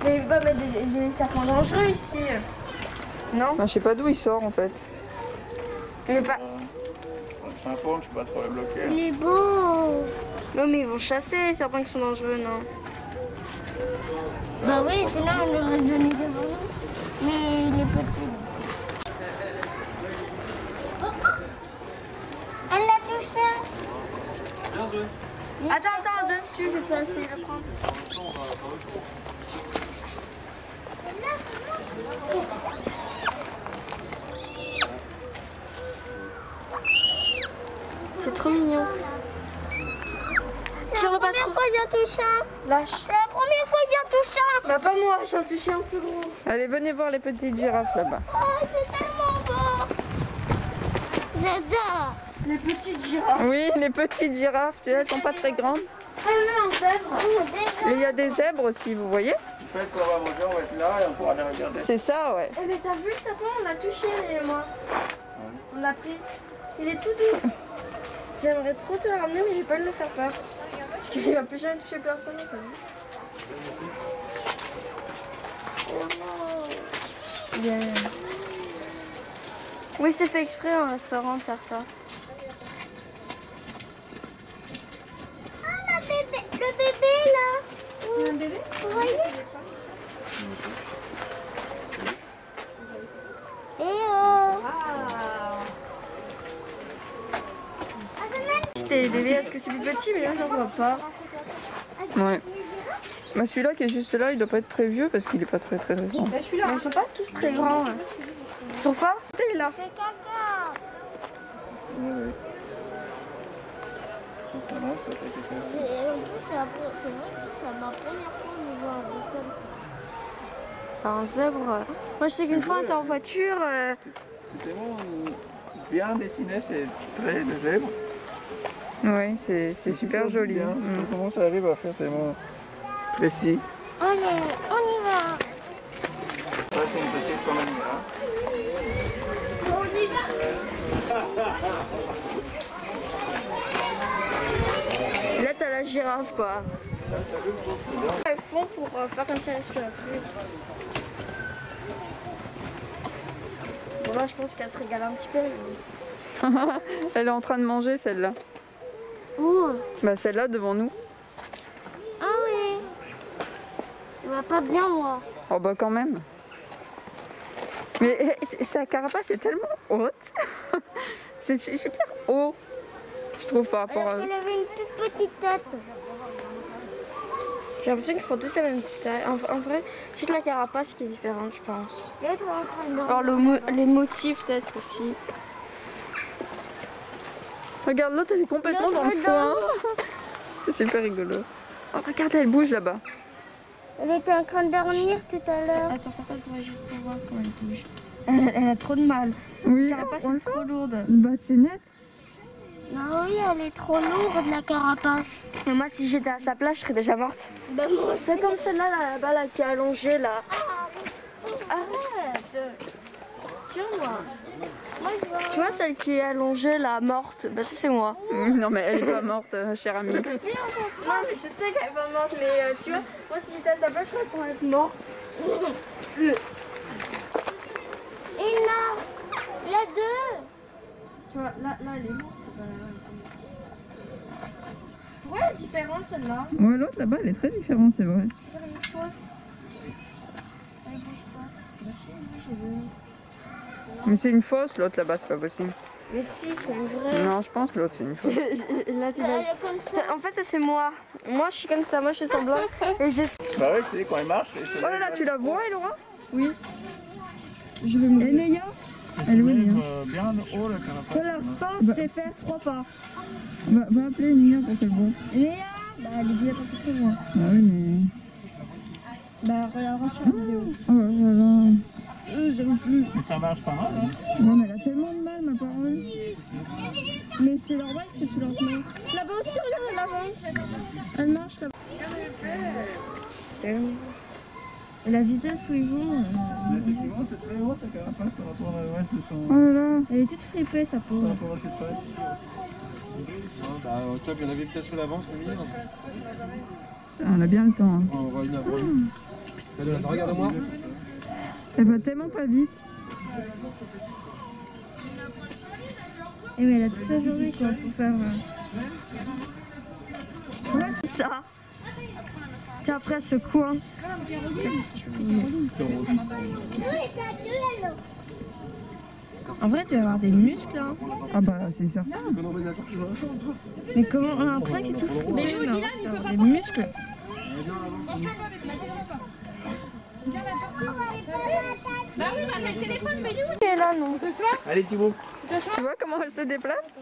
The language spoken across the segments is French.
Mais il va mettre des serpents dangereux ici. Non? Ben, je sais pas d'où il sort en fait. Mais pas... C'est un faune, tu peux pas trop le bloquer. Il est beau. Non mais ils vont chasser les serpents qui sont dangereux, non? Bah oui, c'est là on l'aurait donné devant nous. Mais il est petit. Elle l'a touché. Bien joué. Attends, donne si tu veux, je vais essayer de le prendre. C'est trop mignon. Tire-le pas trop. C'est la première fois que j'ai un touché. Lâche. C'est la première fois que j'ai un touché. Bah pas moi, j'ai un touché un plus gros. Allez, venez voir les petites girafes là-bas. Oh, c'est tellement beau. J'adore. Les petites girafes. Oui, les petites girafes, tu sais, elles sont pas très grandes. Ah non, en zèbre. Et il y a des zèbres aussi, vous voyez? Peut-être qu'on va manger, on va être là et on pourra les regarder. C'est ça, ouais. Eh mais t'as vu le serpent, on l'a touché et moi. On l'a pris. Il est tout doux. J'aimerais trop te le ramener mais j'ai pas de le faire peur. Parce qu'il va plus jamais toucher personne, ça va. Oh non. Oui, c'est fait exprès en restaurant de faire ça. Ah, le bébé là. Un bébé? Vous voyez? Eh oh. C'était des bébés, est-ce que c'est plus petit? Mais là, j'en vois pas. Ouais. Bah, celui-là qui est juste là, il doit pas être très vieux parce qu'il est pas très grand. Mais ils sont pas tous très grands. Hein. Ils sont pas? T'es là. C'est caca. Oui. Ça va, ça fait quelque chose. Et en plus, c'est vrai que c'est ma première fois de voir un truc comme ça. Un zèbre. Moi, je sais qu'une fois, on était en voiture. C'est tellement bien dessiné, c'est traits de zèbre. Ouais, c'est super joli. Bien. Comment ça arrive à faire tellement précis? On y va. Ça, c'est une petite comédie, hein. On y va. Là, t'as la girafe, quoi. Elles font pour faire comme ça, elle respire plus. Bon, là, je pense qu'elle se régale un petit peu. Elle est en train de manger celle-là. Où? Bah celle-là devant nous. Ah oui. Elle va pas bien, moi. Oh bah quand même. Mais sa carapace est tellement haute. C'est super haut. Je trouve par rapport à... Elle avait une toute petite tête. J'ai l'impression qu'ils font tous la même taille. En vrai, juste la carapace qui est différente, je pense. Alors les motifs peut-être aussi. Regarde, l'autre elle est complètement dans le foin. C'est super rigolo. Oh, regarde, elle bouge là-bas. Elle était en train de dormir tout à l'heure. Attends, je vais juste voir comment elle bouge. Elle a trop de mal. Oui, La carapace est trop lourde. Bah c'est net. Ah oui, elle est trop lourde la carapace. Mais moi, si j'étais à sa place, je serais déjà morte. Bah moi, c'est comme celle-là là-bas là, qui est allongée là. Arrête. Tiens-moi. Tu vois celle qui est allongée là, morte, bah ça c'est moi. Non mais elle est pas morte, chère amie. Non mais je sais qu'elle est pas morte, mais tu vois, moi si j'étais à sa place, je serais sans être morte. Et là, la deux. Tu vois, là elle est morte. Pourquoi elle est différente celle-là? Ouais, l'autre là-bas elle est très différente, c'est vrai. Elle est fausse. Elle bouge pas. Bah si, elle bouge. Mais c'est une fausse l'autre là-bas, c'est pas possible. Mais si, c'est une vraie. Non, je pense que l'autre c'est une fausse. Là, en fait, ça c'est moi. Moi, je suis comme ça. Moi, je fais semblant. Et j'ai... Bah oui, je te dis, quand il marche... Oh là là, tu la vois, Elora? Oui. Je vais me... Et Néa? Elle est bien haut, la carapace. Leur sport, c'est faire 3 pas. Va appeler Néa pour qu'elle voit. Léa, bah, elle est bien partie pour moi. Ah oui, mais... Bah, regardera sur la vidéo. Oh là là. J'aime plus. Mais ça marche pas mal, hein. Non, mais elle a tellement de mal, ma parole. Mais c'est normal que c'est plus lentement. Là-bas aussi, regarde, elle avance. Elle marche là-bas. Et la vitesse où ils vont... Effectivement, c'est très haut, sa carapace, par rapport à ouais, de son... Oh là là. Elle est toute fripée, sa peau. Par rapport à cette taille. Bah, top, il y en avait peut-être sur l'avance, oui. On a bien le temps. Hein. On va une heure. Regarde-moi. Elle va tellement pas vite. Et mais elle a toute la journée quoi pour faire. Ouais, c'est ça. Puis après elle se coince. En vrai, tu vas avoir des muscles hein. Ah bah c'est certain. Mais comment on a l'impression que c'est tout fou. Mais oui, tu vas avoir des muscles. Bah oui, bah j'ai le téléphone, mais nous. Et là non. Allez Thibaut. Tu vois comment elle se déplace?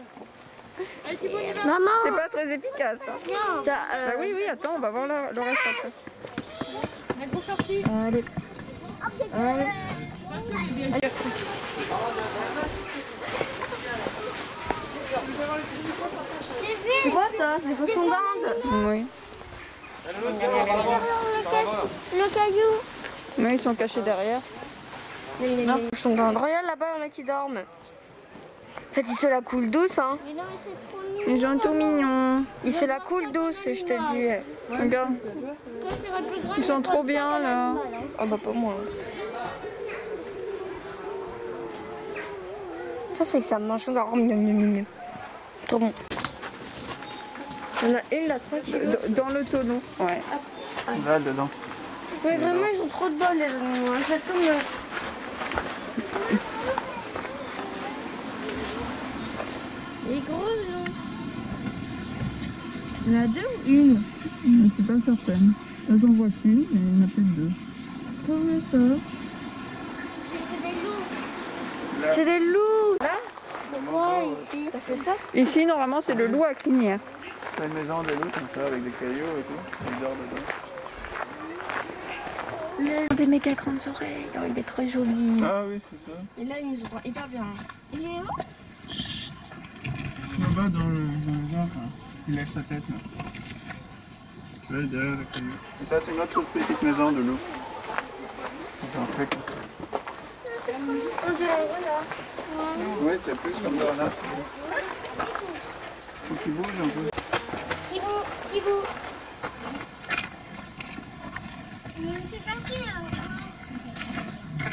Maman. C'est pas très efficace. Hein. Ah oui, oui, attends, on va voir le reste après. Allez. Allez. C'est quoi ça? C'est des cochons d'Inde. Oui. Le caillou. Oui, ils sont cachés derrière. Non, cochons d'Inde. Regarde là-bas, il y en a qui dorment. En fait, ils se la coulent douce, hein. Ils sont tout mignons. Ils se la coulent douce, je te dis. Regarde. Ils sont trop bien là. Oh bah pas moi. Je sais que ça mange comme ça. Oh, miam, miam, miam. Trop bon. Il y en a une là, tranquille. Dans le tonneau. Ouais. Là dedans. Mais vraiment, ils ont trop de bol les animaux. C'est comme. Il est gros, non? Il y en a deux ou une? Je suis pas certaine. Là j'en vois qu'une, mais il y en a peut-être deux. Comment ça? C'est des loups. Là? Pourquoi ici? T'as fait ça? Ici, normalement, c'est le loup à crinière. C'est une maison de loup comme ça avec des cailloux et tout. Ils dorment dedans. Des méga grandes oreilles. Oh, il est très joli. Ah oui, c'est ça. Et là, il nous entend hyper bien. Il est où? Là-bas dans le arbre, hein. Il lève sa tête là. Là, derrière le caillou. Et ça, c'est notre petite maison de loup. Ils ont fait comme ça. On dirait, voilà. Oui, c'est plus comme dans là. Faut qu'il bouge un peu. Hibou. C'est parti là.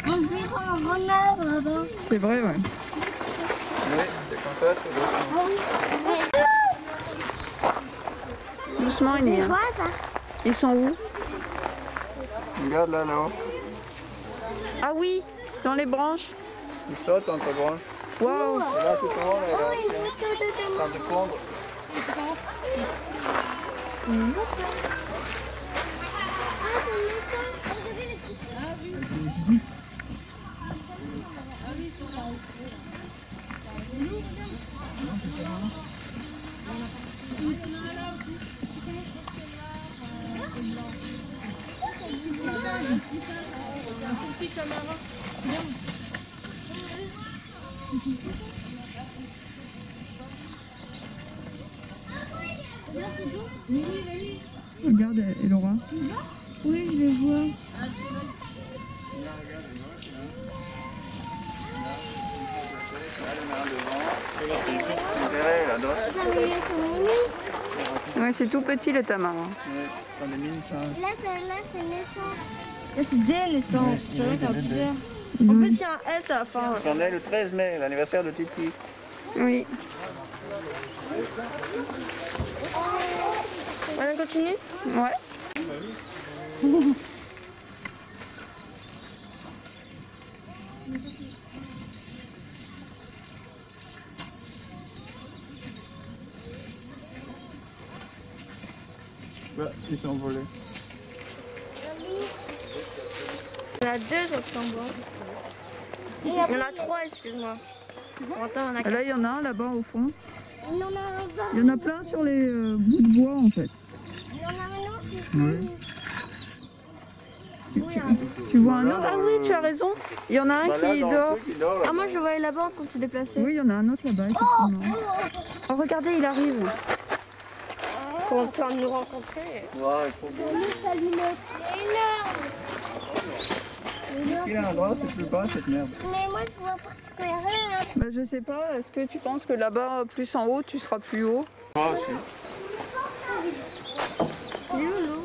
On dirait un renard là-bas. C'est vrai, ouais. Oui, c'est comme ça, c'est l'autre. Doucement, il est. C'est quoi ça? Ils sont où? Regarde là, là-haut. Ah oui, dans les branches. Il saute entre branches. Waouh. Et là, tout en haut, là, il est en train de pondre. Regarde, Elora. Oui, je le vois. Derrière, à droite. Ouais, c'est tout petit le tamarin. Dans les mines, ça. Là, c'est naissance. Là, c'est des naissances. C'est vrai qu'il y en a plusieurs. En plus, il y a un S à la fin. J'en ai le 13 mai, l'anniversaire de Titi. Oui. Allez, on continue? Ouais. Ouais, ils sont volés. Il y en a deux autres en bois. Il y en a trois, excuse-moi. Attends, on a Là, il y en a un là-bas au fond. Il y en a un bas. Il y en a plein sur les bouts de bois en fait. Il y en a un autre ici. Oui. Tu vois un autre? Ah oui, tu as raison. Il y en a un Bah là, qui dans le dort. truc, il dort, là. Ah, moi, je le voyais là-bas quand il s'est déplacé. Oui, il y en a un autre là-bas, effectivement. Oh, regardez, il arrive. Content de nous rencontrer. Ouais, il faut bien. Il a un endroit, c'est plus bas cette merde. Mais moi, je vois presque rien. Bah, je sais pas, est-ce que tu penses que là-bas, plus en haut, tu seras plus haut? Moi aussi. Il est où, l'eau?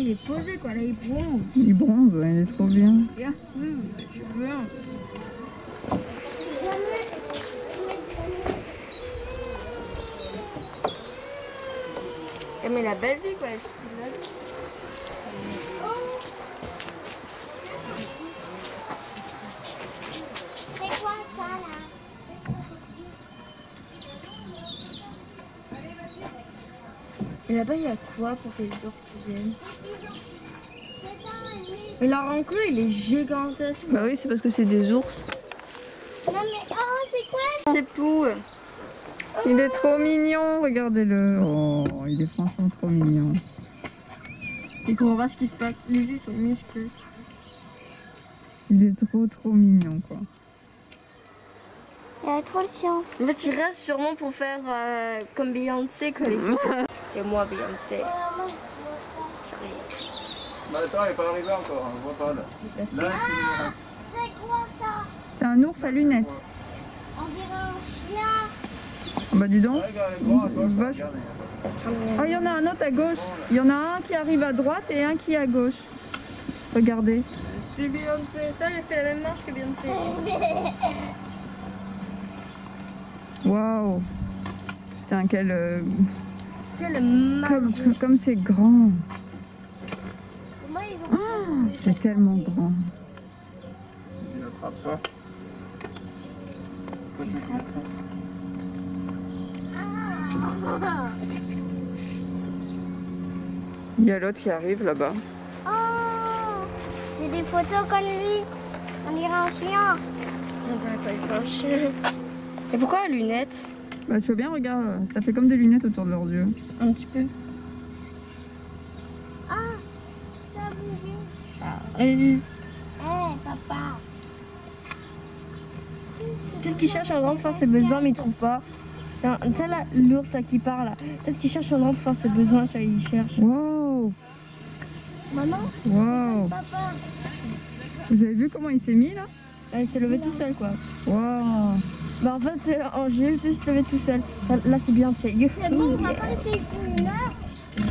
il est posé quoi, là il bronze. Il bronze, ouais, il est trop bien. Regarde, je veux un. Mais la belle vie quoi, C'est quoi ça là? Et là-bas il y a quoi pour que les ours qui viennent? Mais leur enclos il est gigantesque. Bah oui, c'est parce que c'est des ours. Non mais oh c'est quoi? C'est Pou. Il est trop mignon, regardez-le. Oh, il est franchement trop mignon. Et qu'on voit ce qui se passe. Les yeux sont musclés. Il est trop mignon, quoi. Il a trop de chance. En fait, il reste sûrement pour faire comme Beyoncé quoi. Et moi Beyoncé. Bah attends, elle est pas arrivée encore, on voit pas là. Là, Ah, c'est quoi ça? C'est un ours à lunettes. On dirait un chien. Bah dis donc. regarde, elle est grande à gauche, Vache. regarde. Ah, il y en a un autre à gauche. Il y en a un qui arrive à droite et un qui est à gauche. Regardez. C'est Beyoncé. Toi, j'ai fait la même marche que Beyoncé. Waouh. Putain, Quelle marche. comme c'est grand. Comment ils ont Ah, c'est tellement grand. Il n'attrape pas. Pourquoi tu fais ça? Il y a l'autre qui arrive là-bas. Oh, j'ai des photos comme lui. On dirait un chien. On dirait pas être un chien. Et pourquoi les lunettes? Bah tu vois bien, regarde, ça fait comme des lunettes autour de leurs yeux. Un petit peu. Ah, ça a bougé. Et Papa. peut-être qu'il cherche un endroit pour faire ses besoins, mais il trouve pas. Tu sais là, l'ours là qui parle là. Peut-être qu'il cherche un endroit pour faire ses besoins, ça il cherche. Wow. Maman, Wow. papa. Vous avez vu comment il s'est mis là? Il s'est levé tout seul quoi. Wow. Bah en fait, j'ai juste se lever tout seul. Là c'est bien, c'est C'est bon, papa était là.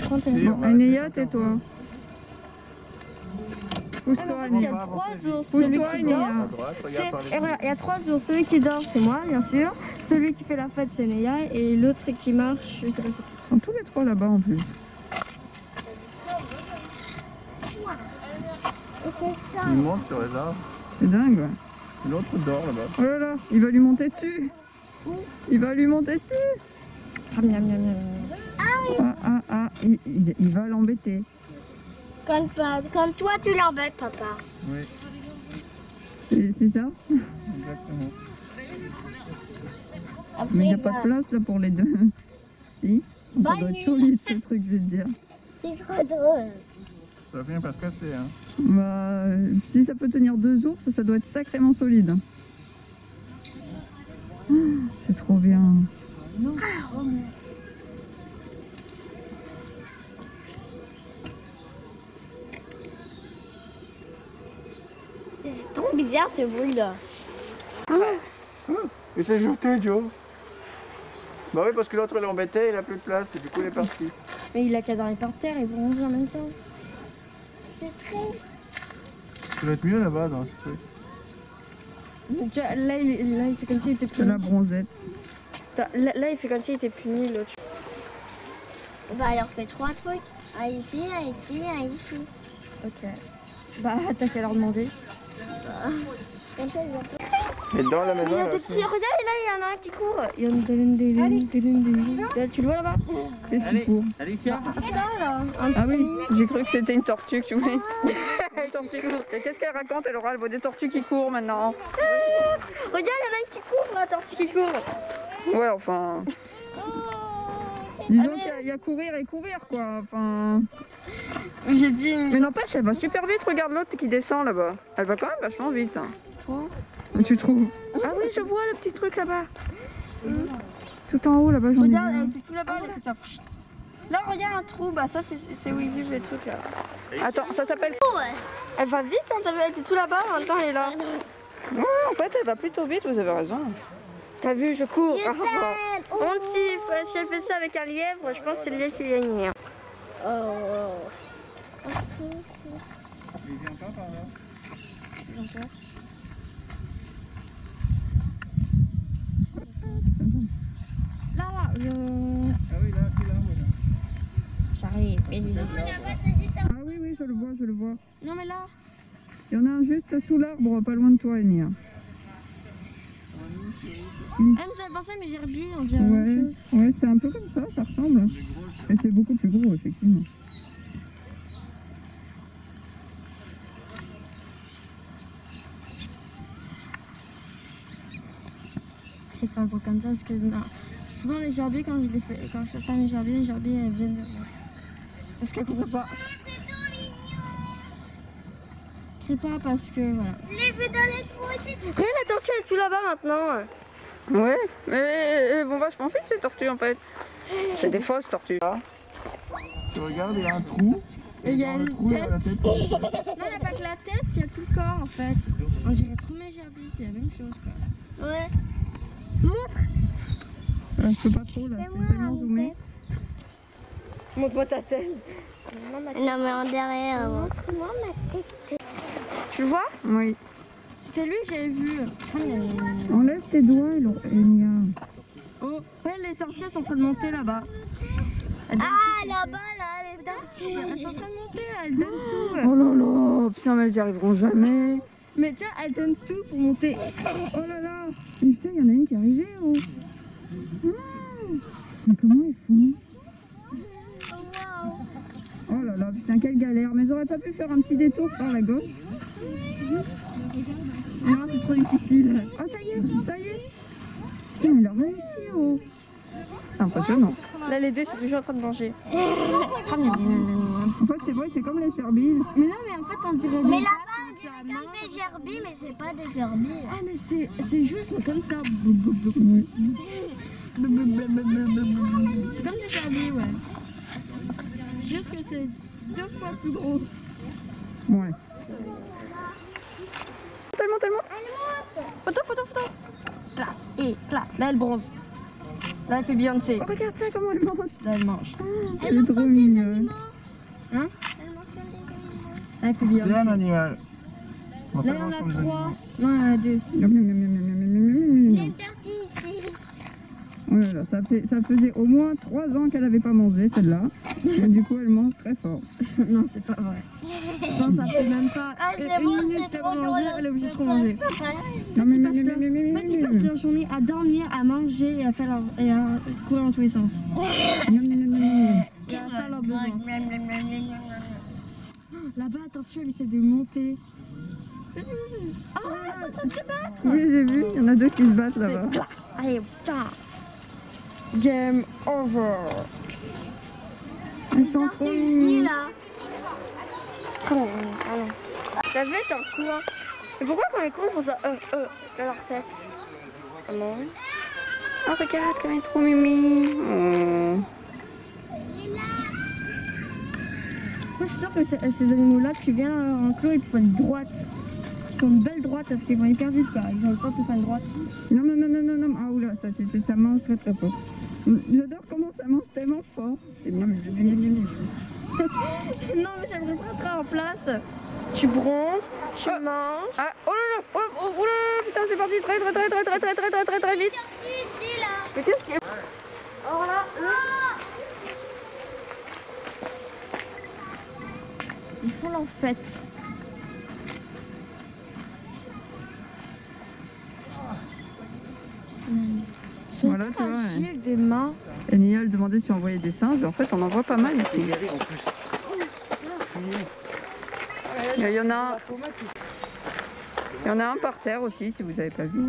Bon, Enéa, tais-toi. Pousse-toi, Il y Enéa. a trois ours. Pousse-toi, Celui qui dort, Enéa. À droite, regarde par les et regarde, il y a trois ours. Celui qui dort, c'est moi, bien sûr. Celui qui fait la fête, c'est Neya. Et l'autre qui marche, je sais pas c'est qui. Ils sont tous les trois là-bas en plus. Et c'est ça. Il monte sur les arbres. C'est dingue, ouais. Et l'autre dort là-bas. Oh là là, il va lui monter dessus. Il va lui monter dessus. Ah, miam, miam, miam. Il va l'embêter. Comme toi, tu l'embêtes, papa. Oui, C'est ça? exactement. Après, Mais il n'y a pas de place là pour les deux. Si? Ça doit être solide ce truc, je vais te dire. C'est trop drôle. Ça va finir par se casser, hein. Bah, si ça peut tenir deux ours, ça doit être sacrément solide. Oh, c'est trop bien. C'est trop bizarre ce bruit-là. Il s'est jeté, Joe. Bah oui, parce que l'autre l'embêtait, il a plus de place, et du coup il est parti. Mais il a qu'à dormir par terre, ils vont manger en même temps. C'est triste. Ça va être mieux là-bas dans ce truc. Tu vois, là, il fait comme s'il était C'est la puni. bronzette. Là, il fait comme s'il était puni, l'autre. Bah alors fais trois trucs. Un ici, un ici, un ici. Ok. Bah, t'as qu'à leur demander. Comme ça, ils vont... Et dans la maison, Mais il y a là, des petits. Regarde, là, il y en a un qui court. Il y en a... Là, tu le vois là-bas? Qu'est-ce qu'il court? Alicia, Ça, là. Ah oui, j'ai cru que c'était une tortue que tu voulais. Une tortue. Et qu'est-ce qu'elle raconte? Elle voit des tortues qui courent maintenant. Regarde, il y en a un qui court, la tortue qui court. Ouais, enfin. Disons qu'il y a courir et courir quoi. Enfin. J'ai dit Mais n'empêche, elle va super vite. Regarde l'autre qui descend là-bas. Elle va quand même vachement vite. Hein. Tu trouves? Ah oui, je vois le petit truc là-bas. Tout en haut là-bas, j'en ai Regarde, vu. elle était tout là-bas, elle fait ça. Là, regarde un trou, bah ça c'est où ils vivent les trucs là. Attends, ça s'appelle. Elle va vite, hein, t'as vu, elle était tout là-bas, en même temps elle est là. Ouais, en fait, elle va plutôt vite, vous avez raison. T'as vu, je cours. Je t'aime. Oh. On si elle fait ça avec un lièvre, je pense que c'est le lièvre qui gagne. Oh. Il vient pas par là. Là, Ah oui, là, c'est là, voilà. j'arrive. Ah oui, oui, je le vois, je le vois. Non, mais là. Il y en a un juste sous l'arbre, pas loin de toi, Enia. Ah, mais ça fait penser à mes gerbiers, on dirait la même chose. Ouais, c'est un peu comme ça, ça ressemble. Et c'est beaucoup plus gros, effectivement. J'ai fait un peu comme ça parce que non. Souvent les gerbiers, quand je fais ça à mes gerbiers elles viennent de moi. Parce qu'elles ne courent pas. Crie pas parce que voilà. Je l'ai vu dans les trous aussi. Regarde la tortue, elle est tout là-bas maintenant. Ouais, mais elles vont vachement vite ces tortues en fait. C'est des fausses tortues. Tu regardes, il y a un trou. Et il y a dans le une trou, il y a la tête. tête. Non, il n'y a pas que la tête, il y a tout le corps en fait. On dirait trop mes gerbiers, c'est la même chose quoi. Ouais. Je peux pas trop là, je suis tellement zoomée. Montre-moi ta tête. Non, mais en derrière. Montre-moi ma tête. Tu le vois? Oui. C'était lui que j'avais vu. Enlève tes doigts, Enia. Oh, ouais, les tortues sont en train de monter là-bas. Ah, là-bas, là, les tortues. Elles sont en train de monter, elles donnent tout. Oh là là, putain, mais elles y arriveront jamais. Mais tiens, elles donnent tout pour monter. Oh là là. Mais putain, il y en a une qui est arrivée. Oh. Mais comment elles font? Oh là là, putain, quelle galère. Mais elles auraient pas pu faire un petit détour par la gauche? Non, c'est trop difficile. Ah, ça y est, ça y est. Putain, elle a réussi, oh. C'est impressionnant. Là, les deux sont toujours en train de manger. En fait, c'est vrai, c'est comme les cerbilles. Mais non, mais en fait, on dirait Mais des là-bas, vaches, on tu dirait vois, comme des gerbilles, mais c'est pas des gerbilles. Ah, mais c'est juste comme ça. Oui. C'est comme des gerbilles, ouais. C'est juste que c'est 2 fois plus gros. Ouais. Tellement. Photo. Là, et là, là, elle bronze. Là, elle fait Beyoncé. Oh, regarde ça, comment elle mange. Là, elle mange. Elle est trop mignonne. Hein? Elle mange comme des animaux. Là, elle fait C'est un Beyoncé. animal. Bon, Là, ça il y en mange a comme des 3. animaux. Non, il y en a 2. Il y a une tortue ici. Oh là là, ça faisait au moins 3 ans qu'elle n'avait pas mangé celle-là. Et du coup, elle mange très fort. Non, c'est pas vrai. Non, ça fait même pas Ah, c'est une bon, minute c'est de trop drôle. manger, elle est obligée de trop manger. Non, mais, En fait, ils passent leur journée à dormir, à manger et à courir dans tous les sens. Et à faire leurs besoins. Là-bas, la tortue, elle essaie de monter. Oh, elles sont en train de se battre. Oui, j'ai vu, il y en a 2 qui se battent là-bas. Allez, putain. Game over. Elles sont trop Ici, mignonnes. là. Allons. T'as vu, t'es en courant. Mais pourquoi quand ils courent, ils font ça dans leur tête? Ah non. Oh, regarde comme elle est trop mimi. Oh. Moi, je suis sûre que ces animaux-là, tu viens en clos, ils te font une droite. Ils font une belle droite parce qu'ils vont hyper vite, quoi. Ils ont le temps de te faire une droite. Non. Ah, oula, ça mange très très fort. J'adore comment ça mange tellement fort. C'est bien. Non, mais j'aimerais pas entrer en place. Tu bronzes, tu manges. Ah, oh là là, putain, c'est parti très vite. Ici, là. Mais qu'est-ce que... Alors là, ils font leur fête. Ils sont Voilà, tu vois, fragiles des mains. Et Nia, elle demandait si on voyait des singes. En fait, on en voit pas mal ici. Il y en a un par terre aussi, si vous n'avez pas vu.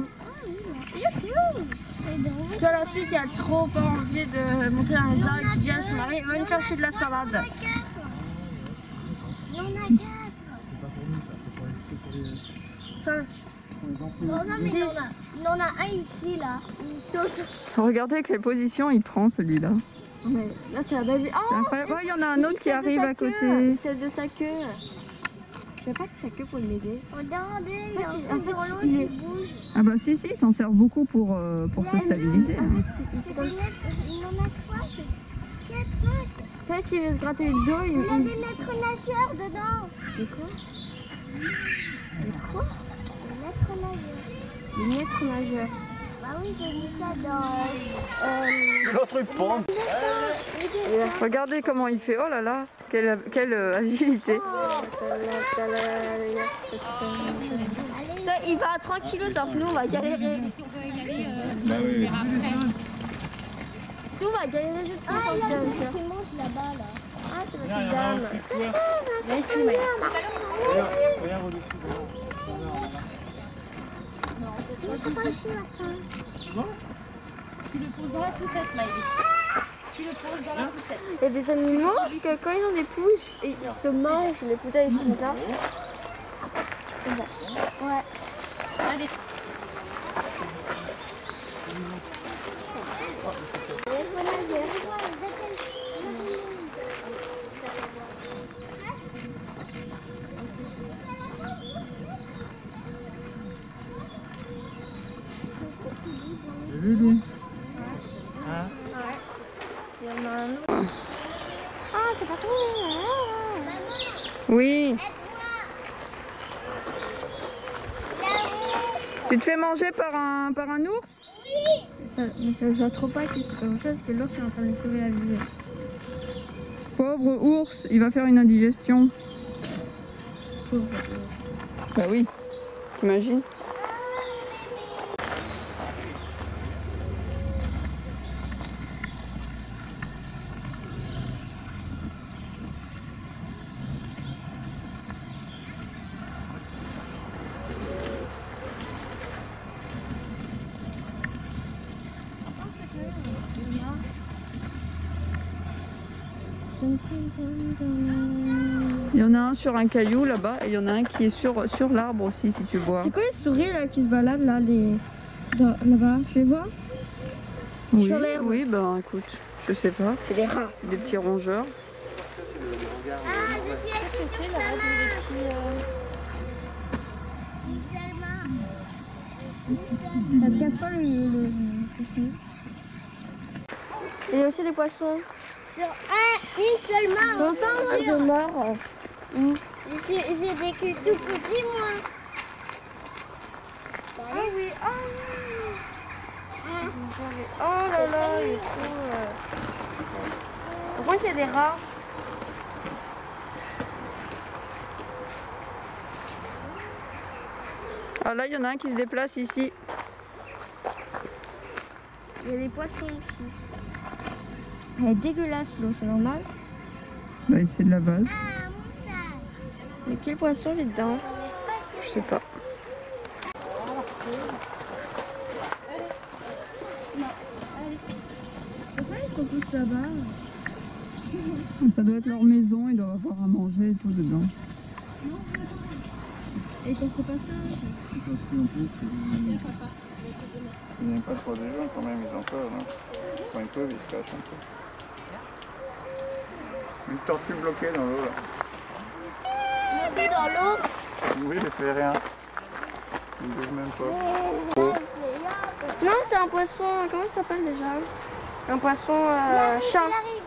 Tu vois la fille qui a trop pas envie de monter dans les arbres et qui dit à son mari, va me chercher de la salade. Il y en a 4. 5. Non, mais il y en a un ici, là. Il saute. Regardez quelle position il prend celui-là. Là, c'est la baby. C'est incroyable. Oh, il y en a un autre qui arrive à côté. Il sait de sa queue. Je sais pas que sa queue pour l'aider. Regardez, il y a un En truc fait, dans l'eau il qui est- bouge. Ah bah si, ils s'en servent beaucoup pour se stabiliser. Hein. Il y en a 3, c'est 4, 5. fait, s'il veut se gratter le dos, Il y a des maîtres nageurs dedans. C'est quoi? Des maîtres nageurs. Des maîtres nageurs. Bah oui, j'ai mis ça dans... Le truc pompe. Regardez comment il fait. Oh là là, quelle agilité. Ça, il va tranquillos, sauf nous, on va galérer. Bah oui. Nous, on va galérer juste pour Ah, il y a ça. celui qui monte là-bas, là. Ah, c'est Viens, ma il y petite en a un dame. aussi, toi. Regarde au-dessus. Je ne pas ici, maintenant. Tu le poses dans la poussette, Maïs. Tu le poses dans la poussette. Il y a des animaux que quand ils ont des poules, ils se mangent les poutelles comme ça. Ouais. Allez. Maîtres nageurs. J'ai vu, Lou. Il y en a un autre. Ah, c'est pas tout. Oui. Tu te fais manger par un ours? Mais ça se voit trop pas que c'est comme ça, parce que l'ours est en train de sauver la vie. Pauvre ours, il va faire une indigestion. Pauvre. Bah oui, t'imagines? Il y en a un sur un caillou là-bas et il y en a un qui est sur l'arbre aussi si tu vois. C'est quoi les souris là qui se baladent là, là-bas? Tu les vois? Oui, sur l'herbe. oui, ben écoute, je sais pas. C'est des rats. C'est des petits rongeurs. Ah, je suis assise sur sa main. Ça te casse pas le souci. Il y a aussi des poissons. Sur une seule main. Comment ça, un oiseau mort? J'ai des culs tout petits, moi. Ah oui, ah oui. Oh là là, il est trop... Pourquoi il y a des rats? Ah là, il y en a un qui se déplace ici. Il y a des poissons aussi. Elle est dégueulasse l'eau, c'est normal. Bah, c'est de la base. Ah, mon sac. Mais quel poisson il est dedans? Je sais pas. Pourquoi ils sont tous là-bas? Ça doit être leur maison, ils doivent avoir à manger et tout dedans. Et quand c'est pas ça? Parce qu'en plus, ils n'aiment pas trop des gens quand même, ils ont peur. Hein. Quand ils peuvent, ils se cachent un peu. Une tortue bloquée dans l'eau là. Bloqué dans l'eau. Oui, il fait rien. Il ne bouge même pas. Non, c'est un poisson, comment il s'appelle déjà? Un poisson chat. Il arrive.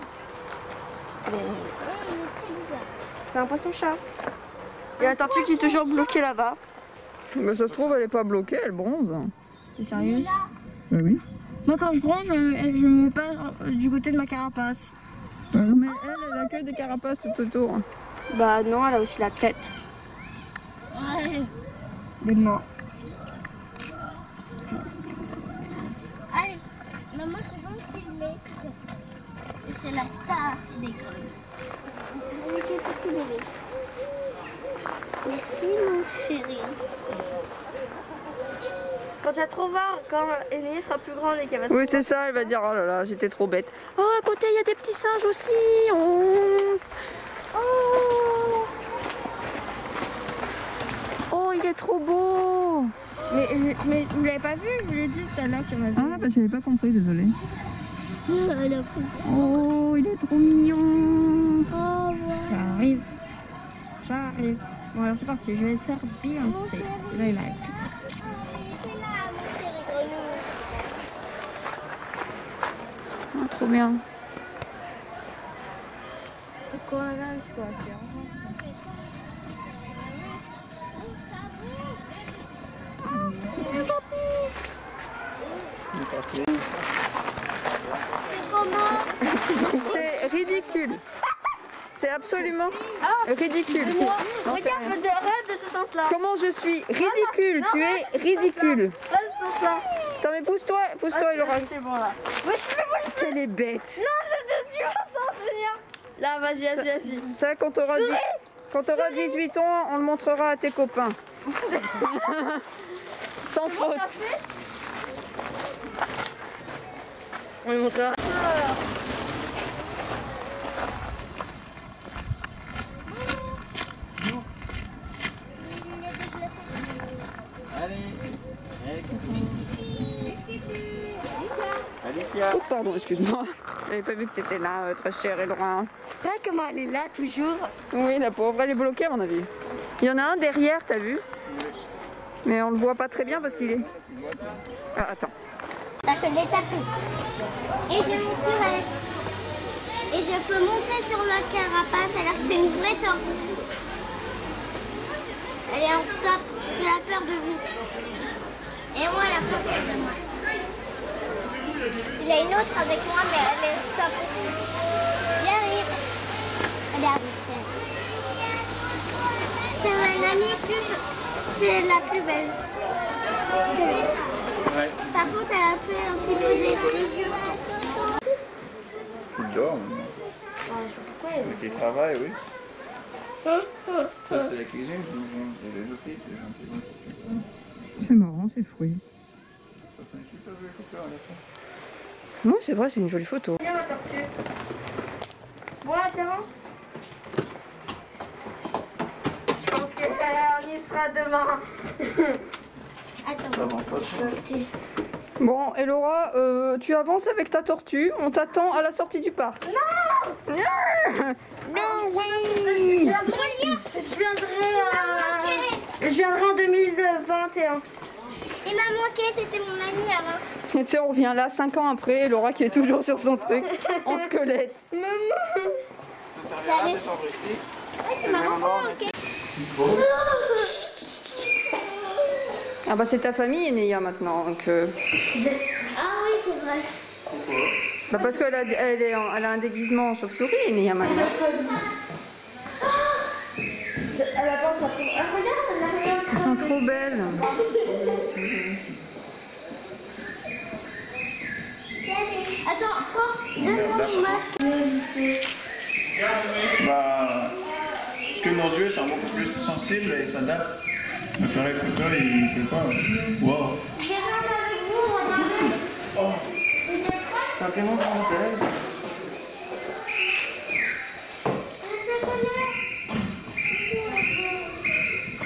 Il est très bizarre. C'est un poisson chat. Il y a la tortue qui est toujours bloquée là-bas. Mais ça se trouve, elle est pas bloquée, elle bronze. T'es sérieuse? Bah oui. Moi quand je bronze, je me mets pas du côté de ma carapace. Mais elle a que des carapaces tout autour. Bah non, elle a aussi la tête. Ouais. Mais non. Allez, maman, c'est bon de filmer. C'est la star d'école. Avec un petit bébé. Merci, mon chéri. Quand tu vas trop voir, quand Émilie sera plus grande et qu'elle va se... Oui, c'est ça, elle va dire oh là là, j'étais trop bête. Oh, à côté, il y a des petits singes aussi. Oh, oh il est trop beau. Mais vous l'avez pas vu? Je vous l'ai dit tout à l'heure qu'il y en avait. Ah, bah j'avais pas compris, désolée. Elle a pris. Oh, il est trop mignon. Oh, J'arrive. J'arrive. Bon alors c'est parti, je vais faire Beyoncé. Là il arrive. Ah, trop bien. coronavirus quoi, c'est C'est comment? C'est ridicule. C'est absolument ridicule. Non, c'est regarde, rien. regarde de ce sens-là. Comment je suis ridicule? Tu es ridicule. Regarde de ce sens-là. Attends mais pousse-toi, il aura... C'est bon là. Ouais, je peux pas le faire. Quelle est bête. Non, tu vas s'enseigner. Là, vas-y. Ça, quand t'auras 18 ans, on le montrera à tes copains. Sans faute. On le montrera. Alicia. Oh, pardon, excuse-moi. J'avais pas vu que t'étais là, très chère et loin. Regarde comment elle est là toujours. Oui, la pauvre, elle est bloquée à mon avis. Il y en a un derrière, t'as vu? Mais on le voit pas très bien parce qu'il est... Ah, attends. T'as fait des tapis. Et je monterai. Et je peux monter sur la carapace alors que c'est une vraie tortue. Elle est en stop. J'ai la peur de vous. Et moi, elle a peur de moi. Il y a une autre avec moi, mais elle est stop aussi. J'arrive. Regarde. C'est ma amie c'est la plus belle. Ouais. Par contre, elle a fait un petit peu d'effet. Il dort maintenant. Mais qui travaille, oui. Ça, c'est la cuisine, et les offices, les gens qui... C'est marrant, ces fruits. Ça fait une super jolie photo à la fin. Non, c'est vrai, c'est une jolie photo. Viens, la tortue. Bon, là, t'avances. Je pense qu'on y sera demain. Attends. Ça avance pas trop. Bon, et Laura, tu avances avec ta tortue. On t'attend à la sortie du parc. Non. No way. Je viendrai en 2021. Il m'a manqué, c'était mon ami avant. Et tu sais, on revient là 5 ans après, et Laura qui est toujours sur son truc, en squelette. Ça servira à descendre ici. Ouais, tu m'as vraiment manqué. Ah bah c'est ta famille, Enéa, maintenant. Donc, Ah oui, c'est vrai. bah parce qu'elle a, elle a un déguisement en chauve-souris, Enéa, maintenant. Elle attend ça pour... Ah, regarde, elle a rien. Elles sont trop belles. Attends, prends, donne-moi mon masque. Bah, parce que nos yeux sont beaucoup plus sensibles et s'adaptent. L'appareil photo, il peut pas. Wow. Je rentre avec vous, regardez. Ça tellement français.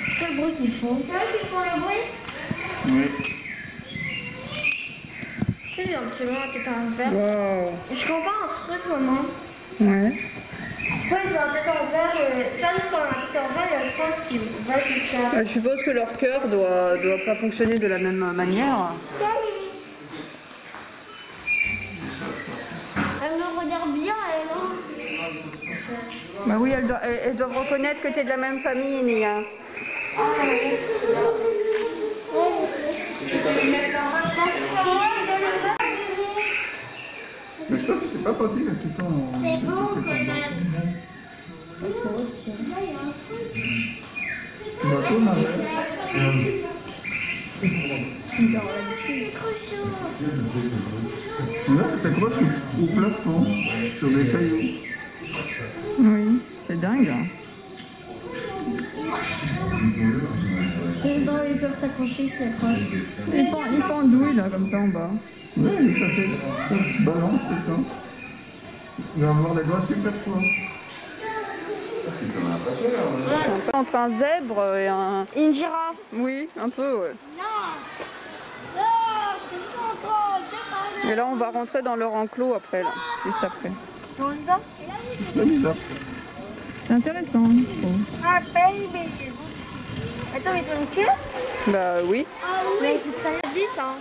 C'est quoi le bruit qu'ils font? C'est eux qui font le bruit? Oui. Tu sais, j'ai un petit moment la tête à l'envers. Wow. Je comprends un truc, maman. Ouais. Pourquoi ils ont la tête à l'envers et... Tu vois, quand on a la tête à l'envers, il y a le sang qui va jusqu'à... Je suppose que leur cœur doit pas fonctionner de la même manière. Elle me regarde bien, elle, non? Bah oui, elles doivent reconnaître que tu es de la même famille, Enéa. Mais je trouve que c'est pas pratique tout le temps. C'est beau quand même. Bateau, ma mère. C'est trop chaud. Là, ça s'accroche au plafond, sur des cailloux. Oui, c'est dingue. Ils peuvent s'accrocher, ils s'accrochent. Ils pendouillent là, comme ça en bas. Oui, ça se balance tout le temps. Il va avoir des doigts super forts. C'est un peu entre un zèbre et un... Une girafe. Oui, un peu, ouais. Non. Non, c'est pas encore. Et là, on va rentrer dans leur enclos après, là, juste après. On y va? C'est bizarre. C'est intéressant, je trouve. Ah, baby. Attends, ils ont une queue? Bah oui. Ah oui. Mais ça va vite, hein.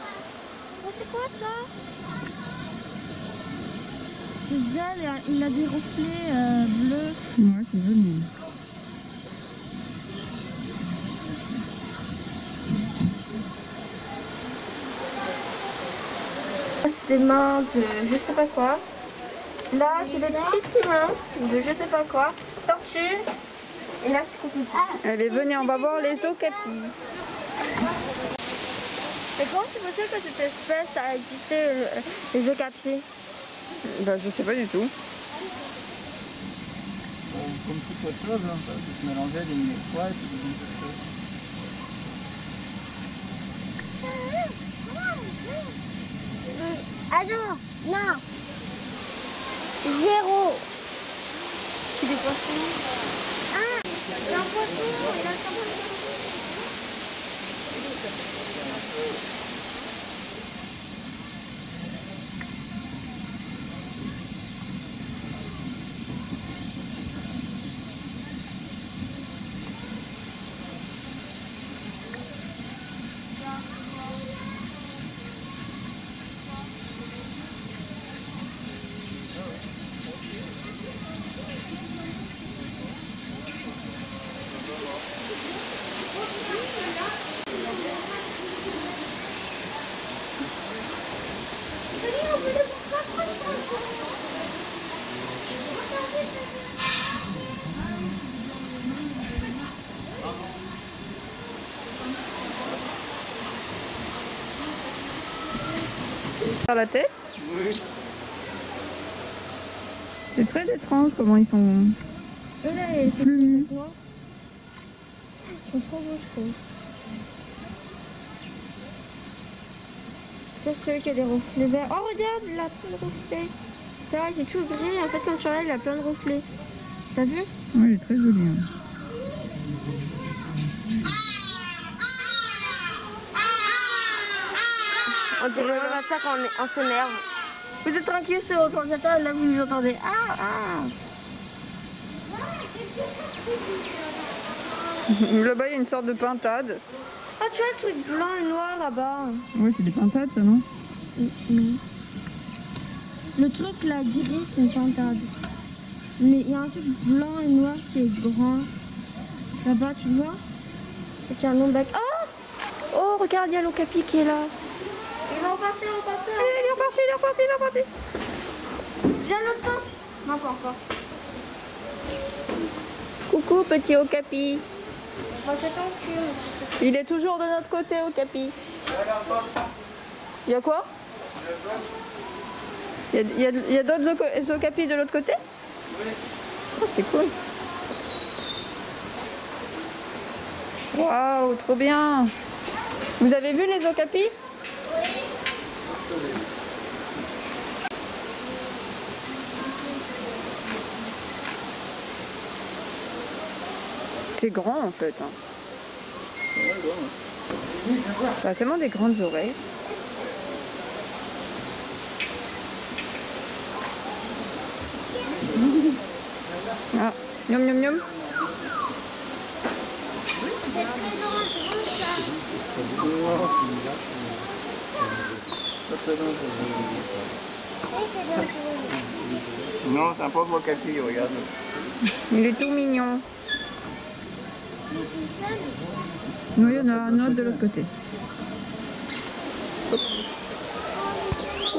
Oh, c'est quoi ça? ses ailes, il a des reflets bleus. Ouais, c'est joli. C'est des mains de je sais pas quoi. Là, c'est des petites mains de je sais pas quoi. Tortue. Et là, c'est compliqué. Allez, venez, on va voir les okapis. Mais comment c'est possible que cette espèce a existé, les okapis? Bah, je sais pas du tout. Comme toute autre chose, hein, ça peut se mélanger des mille fois et puis des choses. Ah non, non. 0. C'est des poissons. Ah, c'est un poisson, il a un poisson. Par la tête? Oui. C'est très étrange comment ils sont Eux là, ils sont plus. noirs. Ils sont trop beaux, je trouve. C'est celui qui a des reflets verts. Oh, regarde, il a plein de reflets. C'est vrai, il est tout gris. En fait, comme sur là, il a plein de reflets. T'as vu? Oui, il est très joli. Hein. On dirait vraiment ça quand on s'énerve. Vous êtes tranquille sur votre ordinateur, là vous nous entendez. Ah, ah. Là-bas, il y a une sorte de pintade. Ah, tu vois le truc blanc et noir là-bas. Oui, c'est des pintades, ça, non? Le truc là gris, c'est une pintade. Mais il y a un truc blanc et noir qui est grand. Là-bas, tu vois? Et qui a un long bec. Oh! Oh, regarde, il y a l'okapi qui est là. Il va repartir, il va repartir. Il est reparti, il est reparti, il est reparti. Viens de l'autre sens. Non, pas encore. Coucou, petit okapi. Je vais te ton cul. Il est toujours de notre côté, okapi. Il y a quoi? Il y a d'autres okapis de l'autre côté? Oui. Oh, c'est cool. Waouh, trop bien. Vous avez vu les okapis? C'est grand en fait. Hein. Ça a tellement des grandes oreilles. Ah, miam miam miam. C'est très dangereux ça. Oui, c'est dangereux. Non, c'est un pauvre okapi, regarde. Il est tout mignon. Il est tout seul. Non, il y en a un autre de l'autre côté.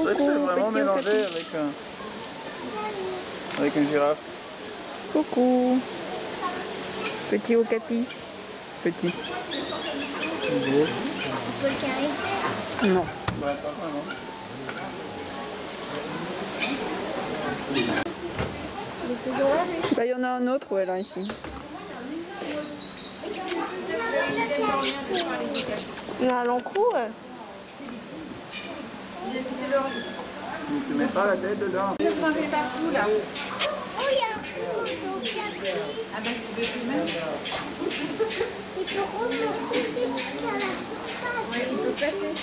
C'est vraiment mélangé avec une girafe. Coucou. Petit okapi. Petit. On peut le caresser. Non. Ouais, pas vraiment. Bah, il y en a un autre, ouais, là, ici. Il y a un long cou. Tu mets pas la tête dedans. Oh, il y a un coup d'okapi. Il peut remonter jusqu'à la surface. Il peut passer.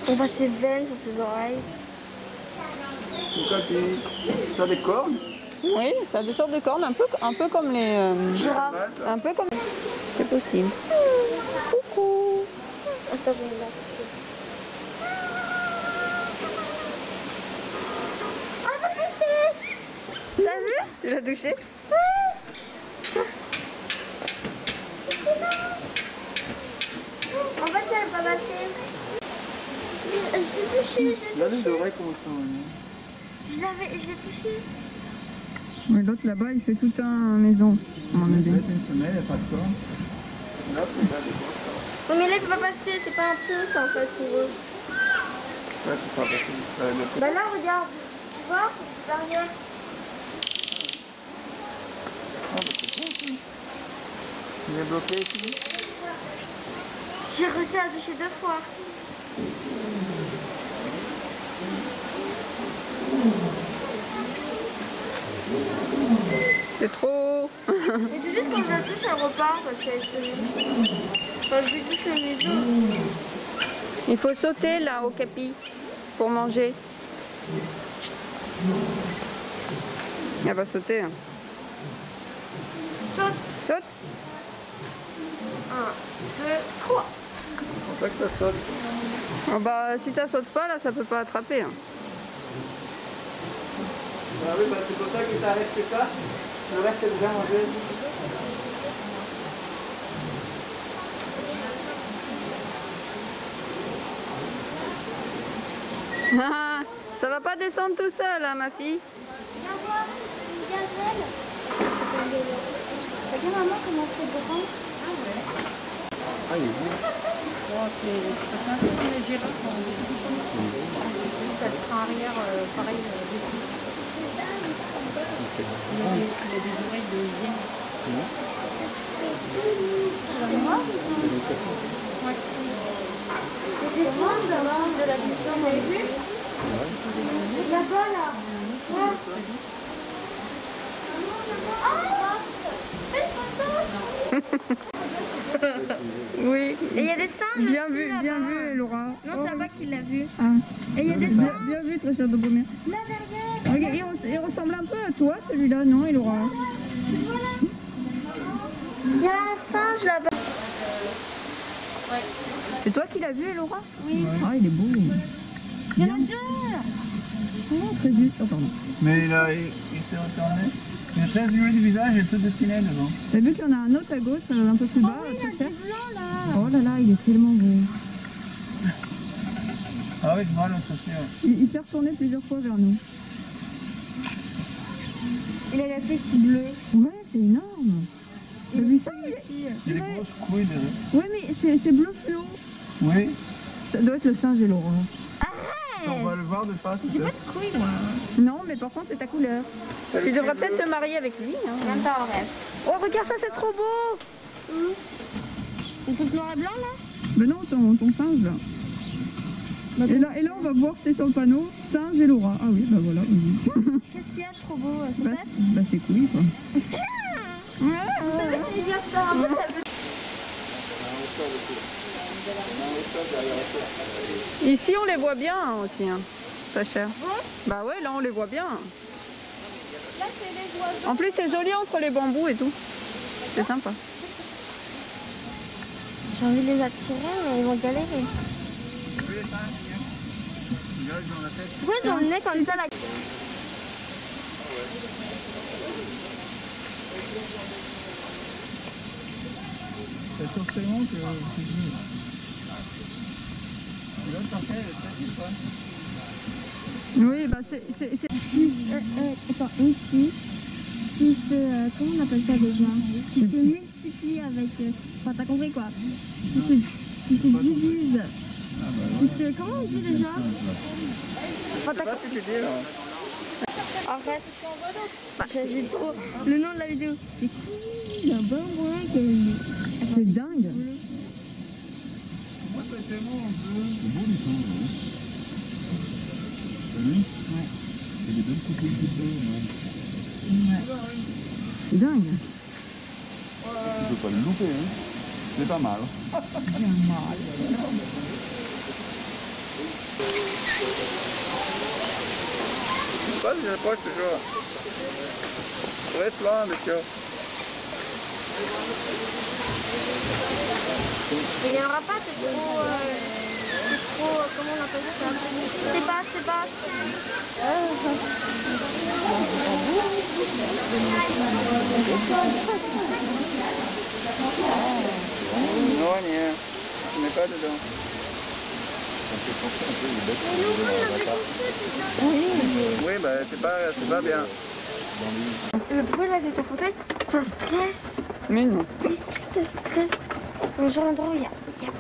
On voit ses veines sur ses oreilles. Okapi. Ça a des cornes. Oui, ça a des sortes de cornes, un peu comme les... Girafe. un peu comme... C'est possible. Coucou. Attends, je vais la toucher. Oh, j'ai touché! T'as vu? Tu l'as touché? En fait, elle va passer. Je l'ai touché, Là, les oreilles comme ça. je l'ai touché. Mais l'autre là-bas, il fait toute une maison. À mon avis. Une femelle, il n'y a pas de corps. L'autre, il a des corps. Non, mais là, il peut pas passer, c'est pas un pouce en fait pour eux. Ouais, c'est pas possible. Bah là, regarde, tu vois, derrière. Ah, bah c'est bon, ça. Il est bloqué ici. J'ai réussi à la toucher 2 fois. C'est trop. Mais tout juste quand je la touche, elle repart parce qu'elle se... Enfin, je lui touche le museau. Il faut sauter là au capi pour manger. Elle va sauter. Hein. Saute. Saute. 1, 2, 3. C'est pas que ça saute. Oh bah, si ça saute pas, là, ça peut pas attraper. Hein. Ah oui, bah, c'est pour ça que ça reste que ça. Le reste, c'est déjà mangé. Ah, ça va pas descendre tout seul, hein, ma fille. Viens voir une gazelle. Regarde maman comment c'est grand. Ah, il est beau. Bon, c'est un peu comme les girafes. Ça prend arrière, pareil. Il a des oreilles de hyène. C'est des fentes de la maison, vous avez vu? Là-bas, là. Ouais. Oui. Et il y a des singes Bien aussi, vu, là-bas. bien vu, Laura. Non, c'est là-bas qu'il l'a vu. Ah. Et il y a des Bien, singes bien vu, très cher de Beaumère. là derrière. Regarde, il ressemble un peu à toi, celui-là, non, Laura? Il y a un singe là-bas. C'est toi qui l'as vu, Laura? Oui. Ah, il est beau. Il y en a 2. Oh, très vite. Oh, pardon. Mais il s'est retourné. Il a très joli du visage et tout dessiné devant. T'as vu qu'il y en a un autre à gauche, un peu plus bas? Il y a très du cher. blanc là. Oh là là, il est tellement beau. Ah oui, je vois l'autre aussi. Ouais. Il s'est retourné plusieurs fois vers nous. Il a la fesse bleue. Ouais, c'est énorme. T'as vu ça? Il y a des grosses couilles dedans. Ouais, mais c'est bleu fluo. Oui. Ça doit être le singe et Laura. On va le voir de face. J'ai pas de couilles moi. Non, mais par contre, c'est ta couleur. Tu devrais peut-être te marier avec lui. Hein. Même pas en rêve. Oh, regarde ça, c'est trop beau. C'est tout noir et blanc là? Mais non, ton singe, là. Et là, on va voir, tu sais, sur le panneau, singe et Laura. Ah oui, bah voilà. Oui. Qu'est-ce qu'il y a de trop beau? C'est Bah, ça? bah, c'est cool, quoi. C'est dire ça. En fait, ça veut... Ici, on les voit bien hein, aussi, hein. Pas cher. Bah ouais, là, on les voit bien. Là, c'est les oiseaux. En plus, c'est joli entre les bambous et tout. C'est sympa. J'ai envie de les attirer, mais ils vont galérer. Pourquoi ils ont le nez comme ça là? Ça chauffe tellement que c'est dur. Et l'autre parfait, elle est très sympa. Oui, bah c'est... Attends, ici, qui se... comment on appelle ça déjà? Qui se multiplie avec... Enfin, t'as compris quoi? Qui se divise. Qui se... Comment on dit déjà? Enfin, Je sais pas ce que tu dis là. Arrête. J'agite trop. Le nom de la vidéo. C'est cool. Il y a un bon moyen C'est dingue. Moi, c'est tellement un peu. C'est beau les singes, hein. T'as vu? Ouais. Il y a des belles coupées de feu, C'est dingue. Tu peux pas le louper, hein. C'est pas mal. Pas si j'approche toujours. Reste loin, monsieur. Il n'y en aura pas, c'est trop... trop, comment on appelle ça? C'est pas. Non, rien. Tu mets pas dedans. Oui, bah c'est pas bien. Le bruit là de ton fauteuil, ça stresse. Mais non. Oui, ça stresse. Dans le genre d'endroit où il y a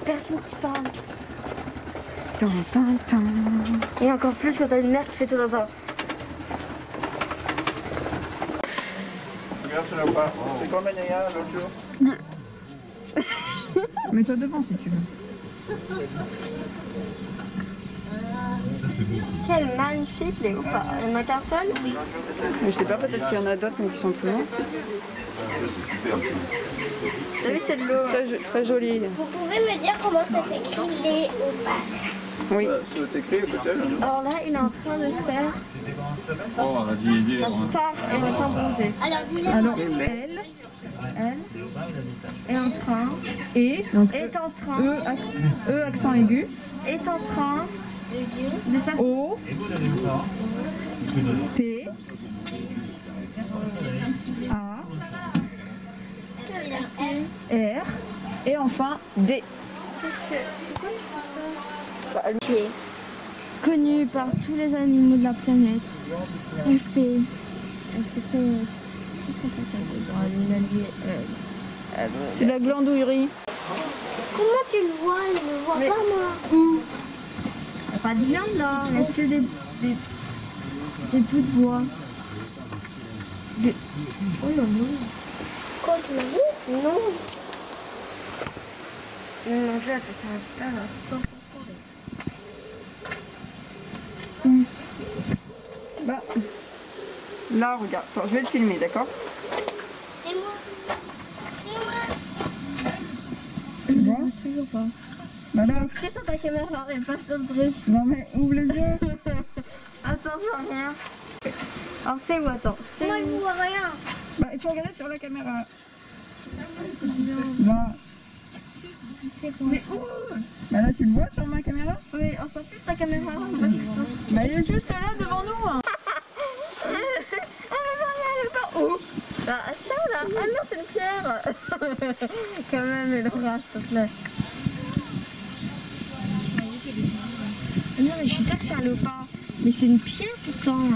personne qui parle. Tan, tan, tan. Et encore plus quand t'as une mère qui fait tout dans un. Regarde sur le pas. C'est combien il y a l'autre jour? Mets-toi devant si tu veux. Quel magnifique léopard. Il n'y en a qu'un seul. Mais je sais pas, peut-être qu'il y en a d'autres mais qui sont plus loin. C'est super. T'as vu, c'est de l'eau. Très joli. Vous pouvez me dire comment ça s'écrit léopard? Oui. C'est écrit peut-être. Alors là, il est en train de faire Oh, on a dit aider. la star et le temps bronzé. Alors, disez-moi. Alors, Elle est en train, et, donc est en train, E accent aigu, est en train de faire O, P, A, R, et enfin D. qui est connu par tous les animaux de la planète. Elle fait. Qu'est-ce qu'on fait C'est de la glandouillerie. Comment tu le vois? Je ne le vois Mais- pas, moi. Il n'y a pas de viande là, il n'y a que des bouts de bois. Oh non, non. Quand tu l'as vu? Non. Non, j'ai fait ça là. Bah, là, regarde. Attends, je vais le filmer, d'accord? Et moi? Tu vois? Toujours pas. Bah là, Écris sur ta caméra et pas sur le truc. non mais ouvre les yeux. Attends, je vois rien. Alors c'est où? Attends. C'est Moi, je où? vois rien. Bah, il faut regarder sur la caméra. Là. C'est quoi? Bah là, tu le vois sur ma caméra? Oui, on s'en fout de ta caméra. Bah, il est juste là devant nous. Hein. Ah mais Maria, elle est pas où? Bah ça là. Ah non, c'est une pierre. Quand même, Elora, s'il te plaît. Non, mais je suis sûre que c'est un léopard. Mais c'est une pierre pourtant.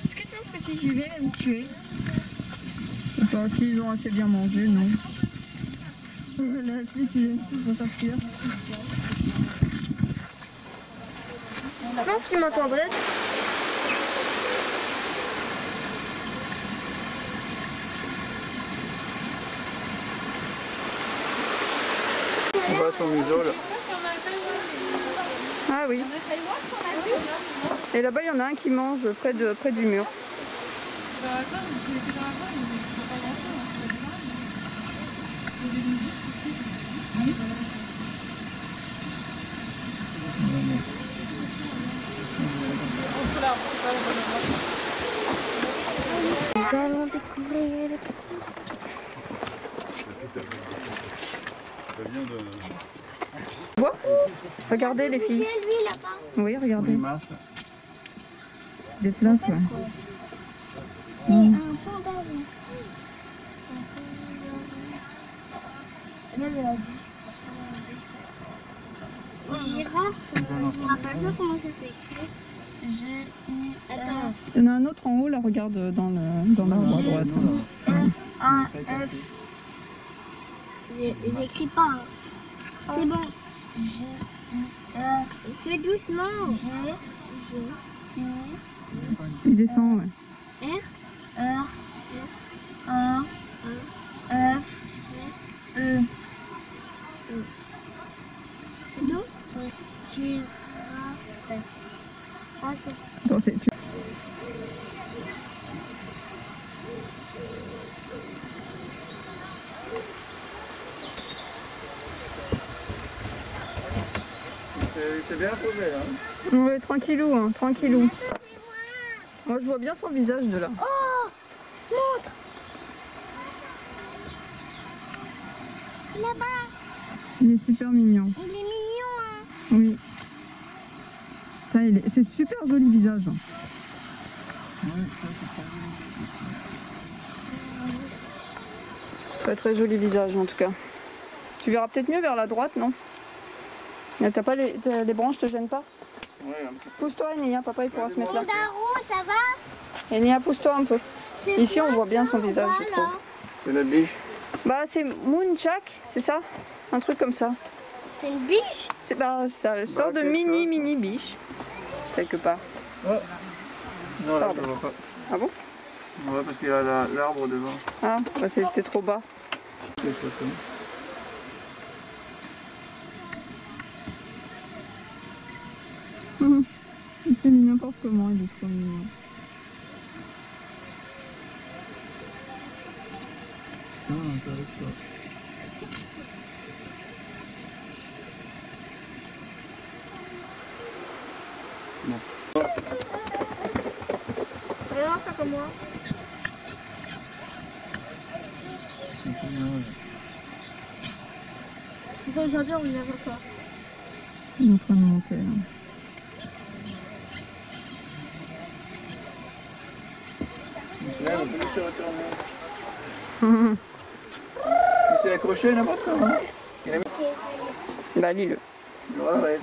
Est-ce que tu penses que si j'y vais, elle va me tuer? Je sais pas s'ils ont assez bien mangé, non. La fille qui vient tout pour sortir. Je pense qu'il m'entendrait. On va à son museau là. Ah oui. Et là-bas, il y en a un qui mange près du mur. Nous allons découvrir le Ça vient de... Vois? Regardez les filles. C'est lui là-bas. Oui, regardez. Il marche là. Des places, ouais. C'est un panda. Girafe. Je me rappelle pas comment ça s'écrit. Attends. Il y en a un autre en haut, là, regarde, dans l'arbre à droite. Un F. J'écris pas. Hein. C'est bon. Fais doucement. Il descend, ouais. R. A. F. E. C'est tout? Girafe. Attends, c'est... C'est bien posé hein. Ouais, tranquillou, hein, tranquillou. Moi, je vois bien son visage de là. Oh! Montre! Là-bas! Il est super mignon. Il est mignon! Oui. C'est super joli visage. Ouais, ça, c'est pas joli. Très très joli visage en tout cas. Tu verras peut-être mieux vers la droite, non? T'as pas les branches te gênent pas? Ouais, un peu. Pousse-toi Enia, papa il pourra se mettre là. Daro, ça va? Enia, pousse-toi un peu. C'est Ici quoi on voit bien ça, son visage, je voilà? trouve. C'est la biche. Bah c'est Moonjack, c'est ça? Un truc comme ça. C'est une biche? C'est ça sort de quelque chose. mini biche. Quelque part. Oh. Non, là, Pardon. je le vois pas. Ah bon? Ouais, parce qu'il y a l'arbre devant. Ah, bah c'était trop bas. C'est ça, comme. Il s'est mis n'importe comment, il est trop mignon. Ah, ça reste pas. Alors, fais comme moi. Ils sont aujourd'hui, on vient voir toi. Il est en train de monter là. Là, on peut se retourner. Il s'est accroché n'importe quoi. Hein. Bah lis-le. Ouais.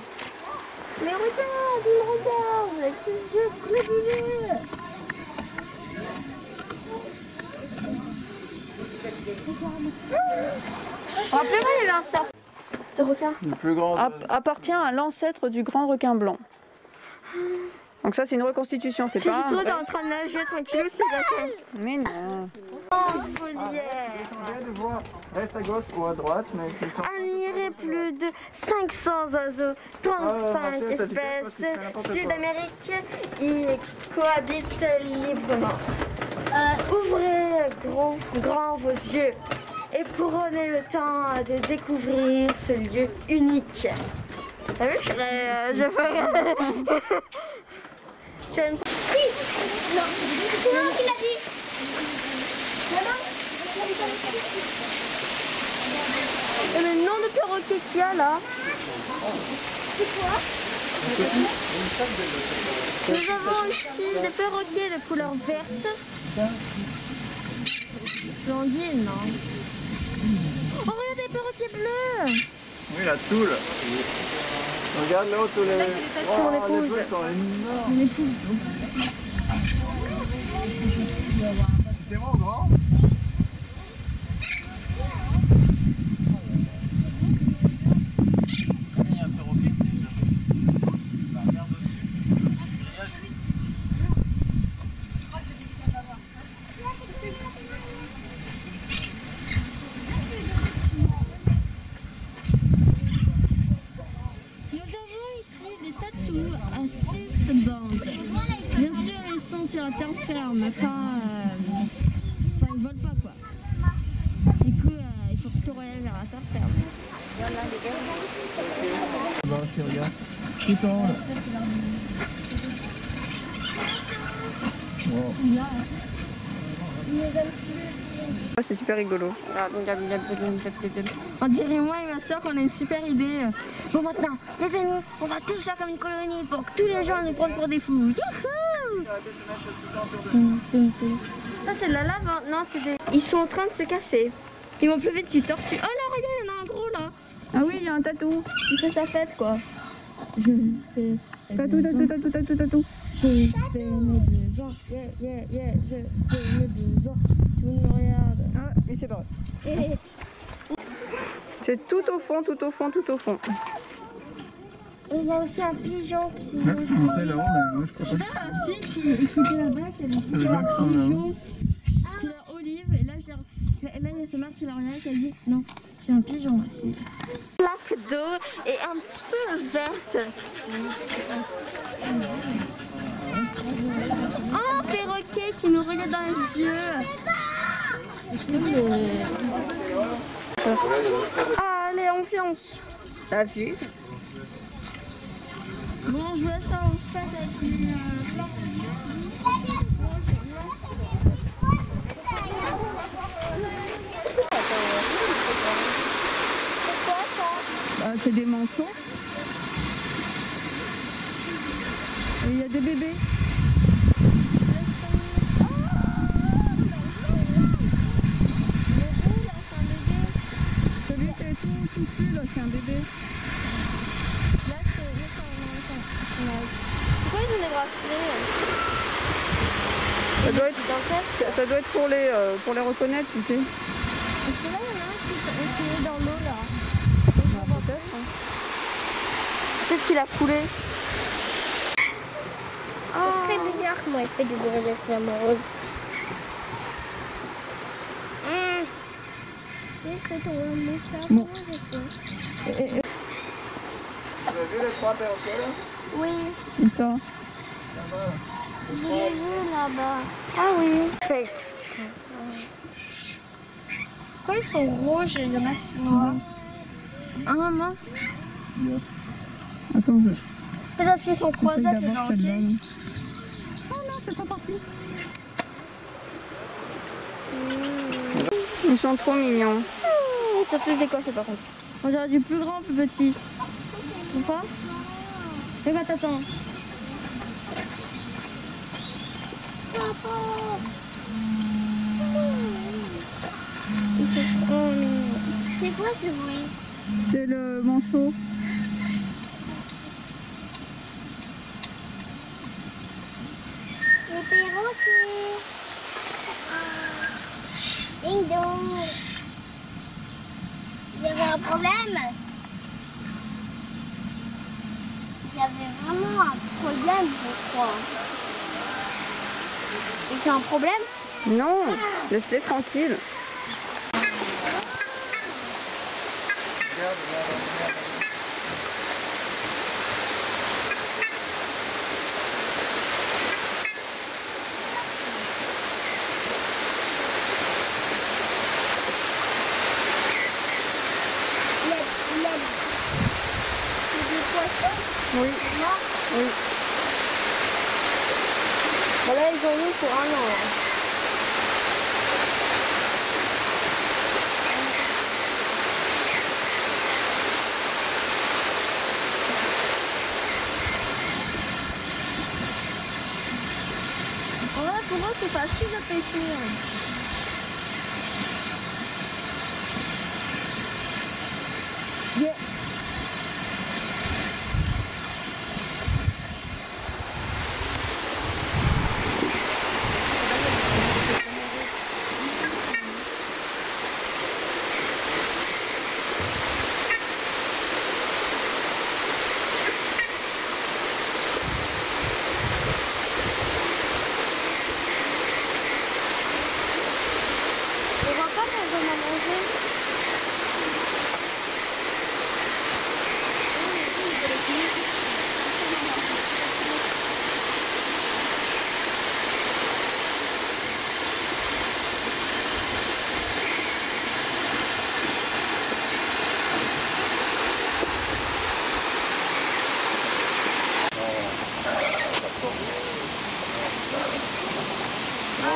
Mais regarde, il regarde, c'est ce jeu fabuleux. Rappelez-moi, il y avait un cerf de requin. Le plus grand. Appartient à l'ancêtre du grand requin blanc. Donc ça c'est une reconstitution, c'est J'ai pas un toi, vrai. t'es en train de nager tranquille, c'est d'accord. Mais non. Oh, volière. Changer de voir. Reste à gauche ou à droite, mais tu sens. Admirer plus de 500 oiseaux, 35 Mathieu, t'as dit quoi, parce que tu fais espèces n'importe quoi. sud-amérique y cohabitent librement. Ouvrez grand vos yeux et prenez le temps de découvrir ce lieu unique. T'as vu, je ferais... J'aime ça. Non, c'est moi qui l'a dit. Et le nom de perroquet qu'il y a là. Nous avons ici des perroquets de couleur verte. Blondine, non? Oh, regardez des perroquets bleus. Oui, la toule. Regarde là-haut, tous les. Son épouse. Les poules sont énormes. C'est vraiment grand. Il y a un perroquet qui est là. Bah, regarde dessus. Le grillage. Nous avons ici des tatous à 6 bandes. Bien sûr, ils sont sur la terre ferme, enfin, ils volent pas quoi. Du coup, il faut courir vers la terre ferme. Bah, si, regarde. Tout en haut là. Wow. Ah, c'est super rigolo. On dirait moi et ma soeur qu'on a une super idée. Bon maintenant, les amis, on va tous faire comme une colonie pour que tous les gens nous prennent pour des fous. Youhou! Ça c'est de la lave, hein? Non, c'est des... Ils sont en train de se casser. Ils vont plus vite qu'ils tortues. Oh là, regarde, il y en a un gros là. Ah oui, il y a un tatou. Il fait sa fête quoi. Tatou. J'ai fait mes besoins. Yeah, je fais mes besoins. Tout le monde me regarde. Ah, oui, c'est pas vrai. Et C'est tout au fond. il y a aussi un pigeon qui s'est... Là, tu montais là-haut, mais moi je crois pas. La fille qui écoutait là-bas, qui a des Les gens qui sont là-haut. couleur olive, et là, il y a sa mère qui l'a regardé qui a dit non, c'est un pigeon aussi. Plaque d'eau et un petit peu verte. Oh, un perroquet qui nous regarde dans les yeux. Ah, allez, ambiance. T'as vu? Bon, je vois ça en fait avec une C'est des manchons. Et il y a des bébés. Celui qui est tout touffu là, c'est un bébé. Là, c'est... Pourquoi ils ont des bracelets? Ça doit être pour les reconnaître, tu sais. Parce que là, il y en a un qui est dans l'eau, là. Peut-être. Peut-être qu'il a coulé. C'est très bizarre comment il fait du bruit de flammes roses. C'est ton mouchard. Bon. Tu as vu les 3 perroquets là? Oui, Où ça? je l'ai vu là-bas. Ah oui. Pourquoi ils sont rouges et il y en a qui sont noirs? Ah maman. Attends, je... C'est parce qu'ils sont croisés avec les d'abord celle-là. perroquets. Oh non, c'est sont partis. Ils sont trop mignons. Ils sont tous décoiffés par contre. On dirait du plus grand, plus petit. Tu vois? Et bah t'attends. C'est quoi ce bruit? C'est le manchot. Les perroquets. Ding dong. Il y avait un problème. Il y avait vraiment un problème, je crois. Et c'est un problème? Non, laisse-les tranquilles. C'est des poissons? Oui. Non. Oui. Bah là, ils ont eu pour 1 an. Là. Ouais, pour eux, c'est facile de pêcher. Yeah. On voit pas qu'elles ont à manger.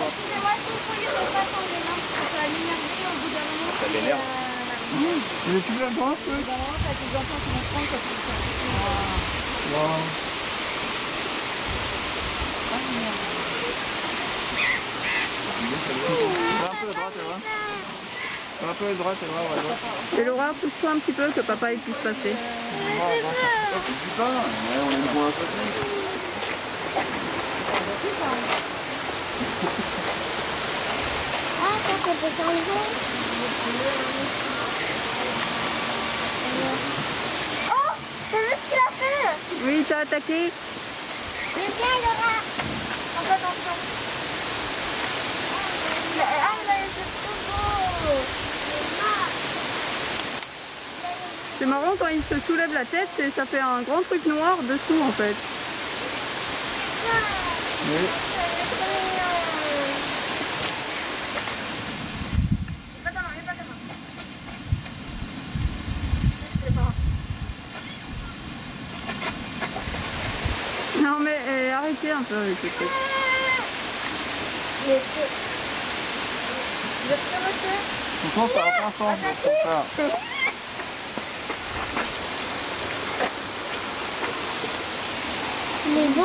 Excusez-moi, est-ce que vous pourriez ne pas tomber là? Parce que la lumière ici, au bout d'un moment, Ça l'énerve. Il est super grand ce truc. T'as des enfants qui vont prendre quand tu Wow. Va un peu à droite, Eva. Va un peu à droite, Eva, à droite. Et Laura, pousse-toi un petit peu que papa il puisse passer. Tu dis pas? Ouais, on est loin un peu. Ah, ça, ça peut s'enlever. Oh, t'as vu ce qu'il a fait? Oui, t'as attaqué. Mais viens, Laura. On fait attention. Ah, il a les yeux trop beaux. C'est marrant quand il se soulève la tête, ça fait un grand truc noir dessous en fait. Oui. Non mais arrêtez un peu avec le truc. Pourtant, ça n'a aucun sens de faire ça. Il est beau.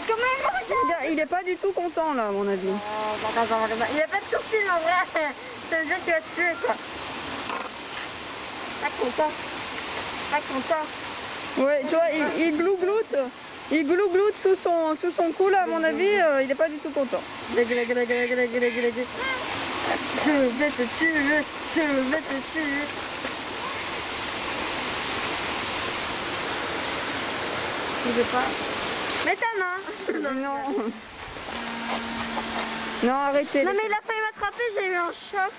Comment il regarde? Regarde, il est pas du tout content là, à mon avis. Il a pas de sourcils en vrai. Ça veut dire qu'il va te tuer quoi. Pas content. Pas content. Ouais, tu vois, il glougloute. Il glougloute sous son cou là, à mon avis, il est pas du tout content. Je vais te tuer. Je vais te tuer. Je veux pas. Mets ta main. Non. Non, arrêtez. Non mais il a failli m'attraper, j'ai eu un choc.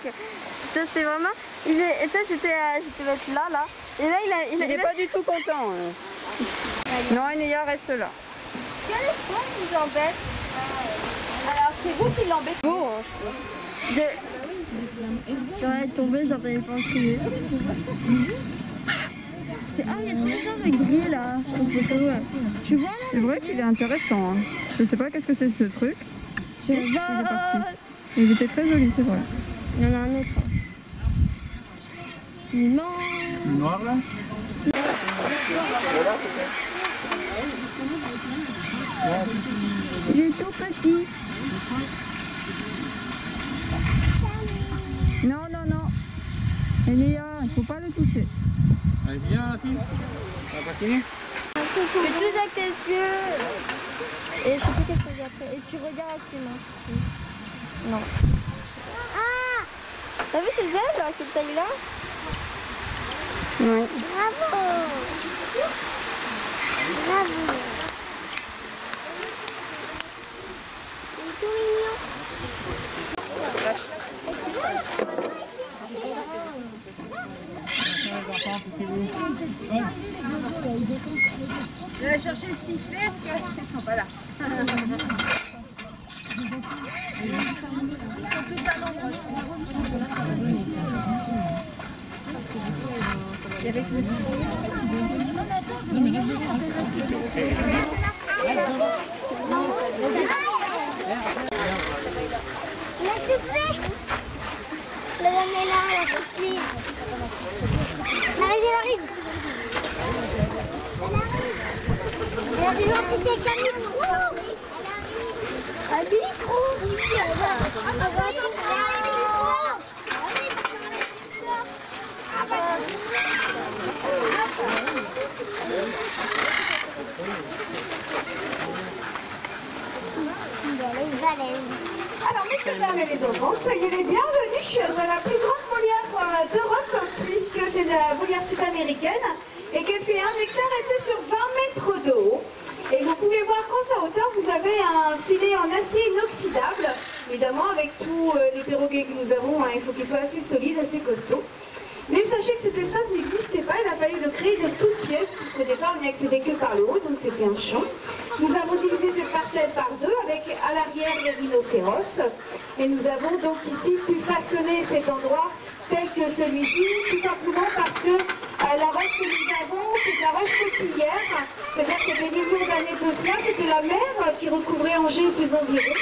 Ça c'est vraiment. Il est. Et ça j'étais là. Et là il est pas du tout content. Non, Enéa reste là. Quel est quoi qui vous embête? Alors c'est vous qui l'embêtez. Bon, quand elle est tombée, j'entendais pas crier. Ah, il y a trop de gens avec gris là. Tu vois là? C'est vrai qu'il est intéressant. Hein. Je sais pas qu'est-ce que c'est ce truc. Il est parti. Il était très joli, c'est vrai. Il y en a un autre. Non. Le noir là? Il est tout petit. Non. Enéa, il faut pas le toucher. Allez, viens, la fille. Ça va patiner? Tu touches avec tes yeux. Et je sais plus qu'est-ce que j'ai après. Et tu regardes avec tes mains. Non. Ah! T'as vu ces ailes là, cette taille-là? Oui. Bravo. Bravo. Il est tout mignon. Je vais chercher le sifflet parce qu'ils sont pas là. Ils sont tous à l'ombre. Et avec le sifflet, en fait, Il a soufflé. Le homme est là, il a soufflé. Il arrive. Elle arrive en plus avec un micro. Un micro. Alors, mesdames et les enfants, soyez les bienvenus dans la plus grande volière d'Europe, puisque c'est la volière sud-américaine et qu'elle fait 1 hectare et c'est sur 20 mètres de haut. Et vous pouvez voir qu'en sa hauteur, vous avez un filet en acier inoxydable. Évidemment, avec tous les perroquets que nous avons, il faut qu'ils soient assez solides, assez costauds. Mais sachez que cet espace n'existait pas, il a fallu le créer de toutes pièces, puisqu'au départ on n'y accédait que par le haut, donc c'était un champ. Nous avons divisé cette parcelle par deux, avec à l'arrière les rhinocéros. Et nous avons donc ici pu façonner cet endroit tel que celui-ci, tout simplement parce que la roche que nous avons, c'est la roche coquillière, c'est-à-dire que des millions d'années d'océan, c'était la mer qui recouvrait Angers et ses environs.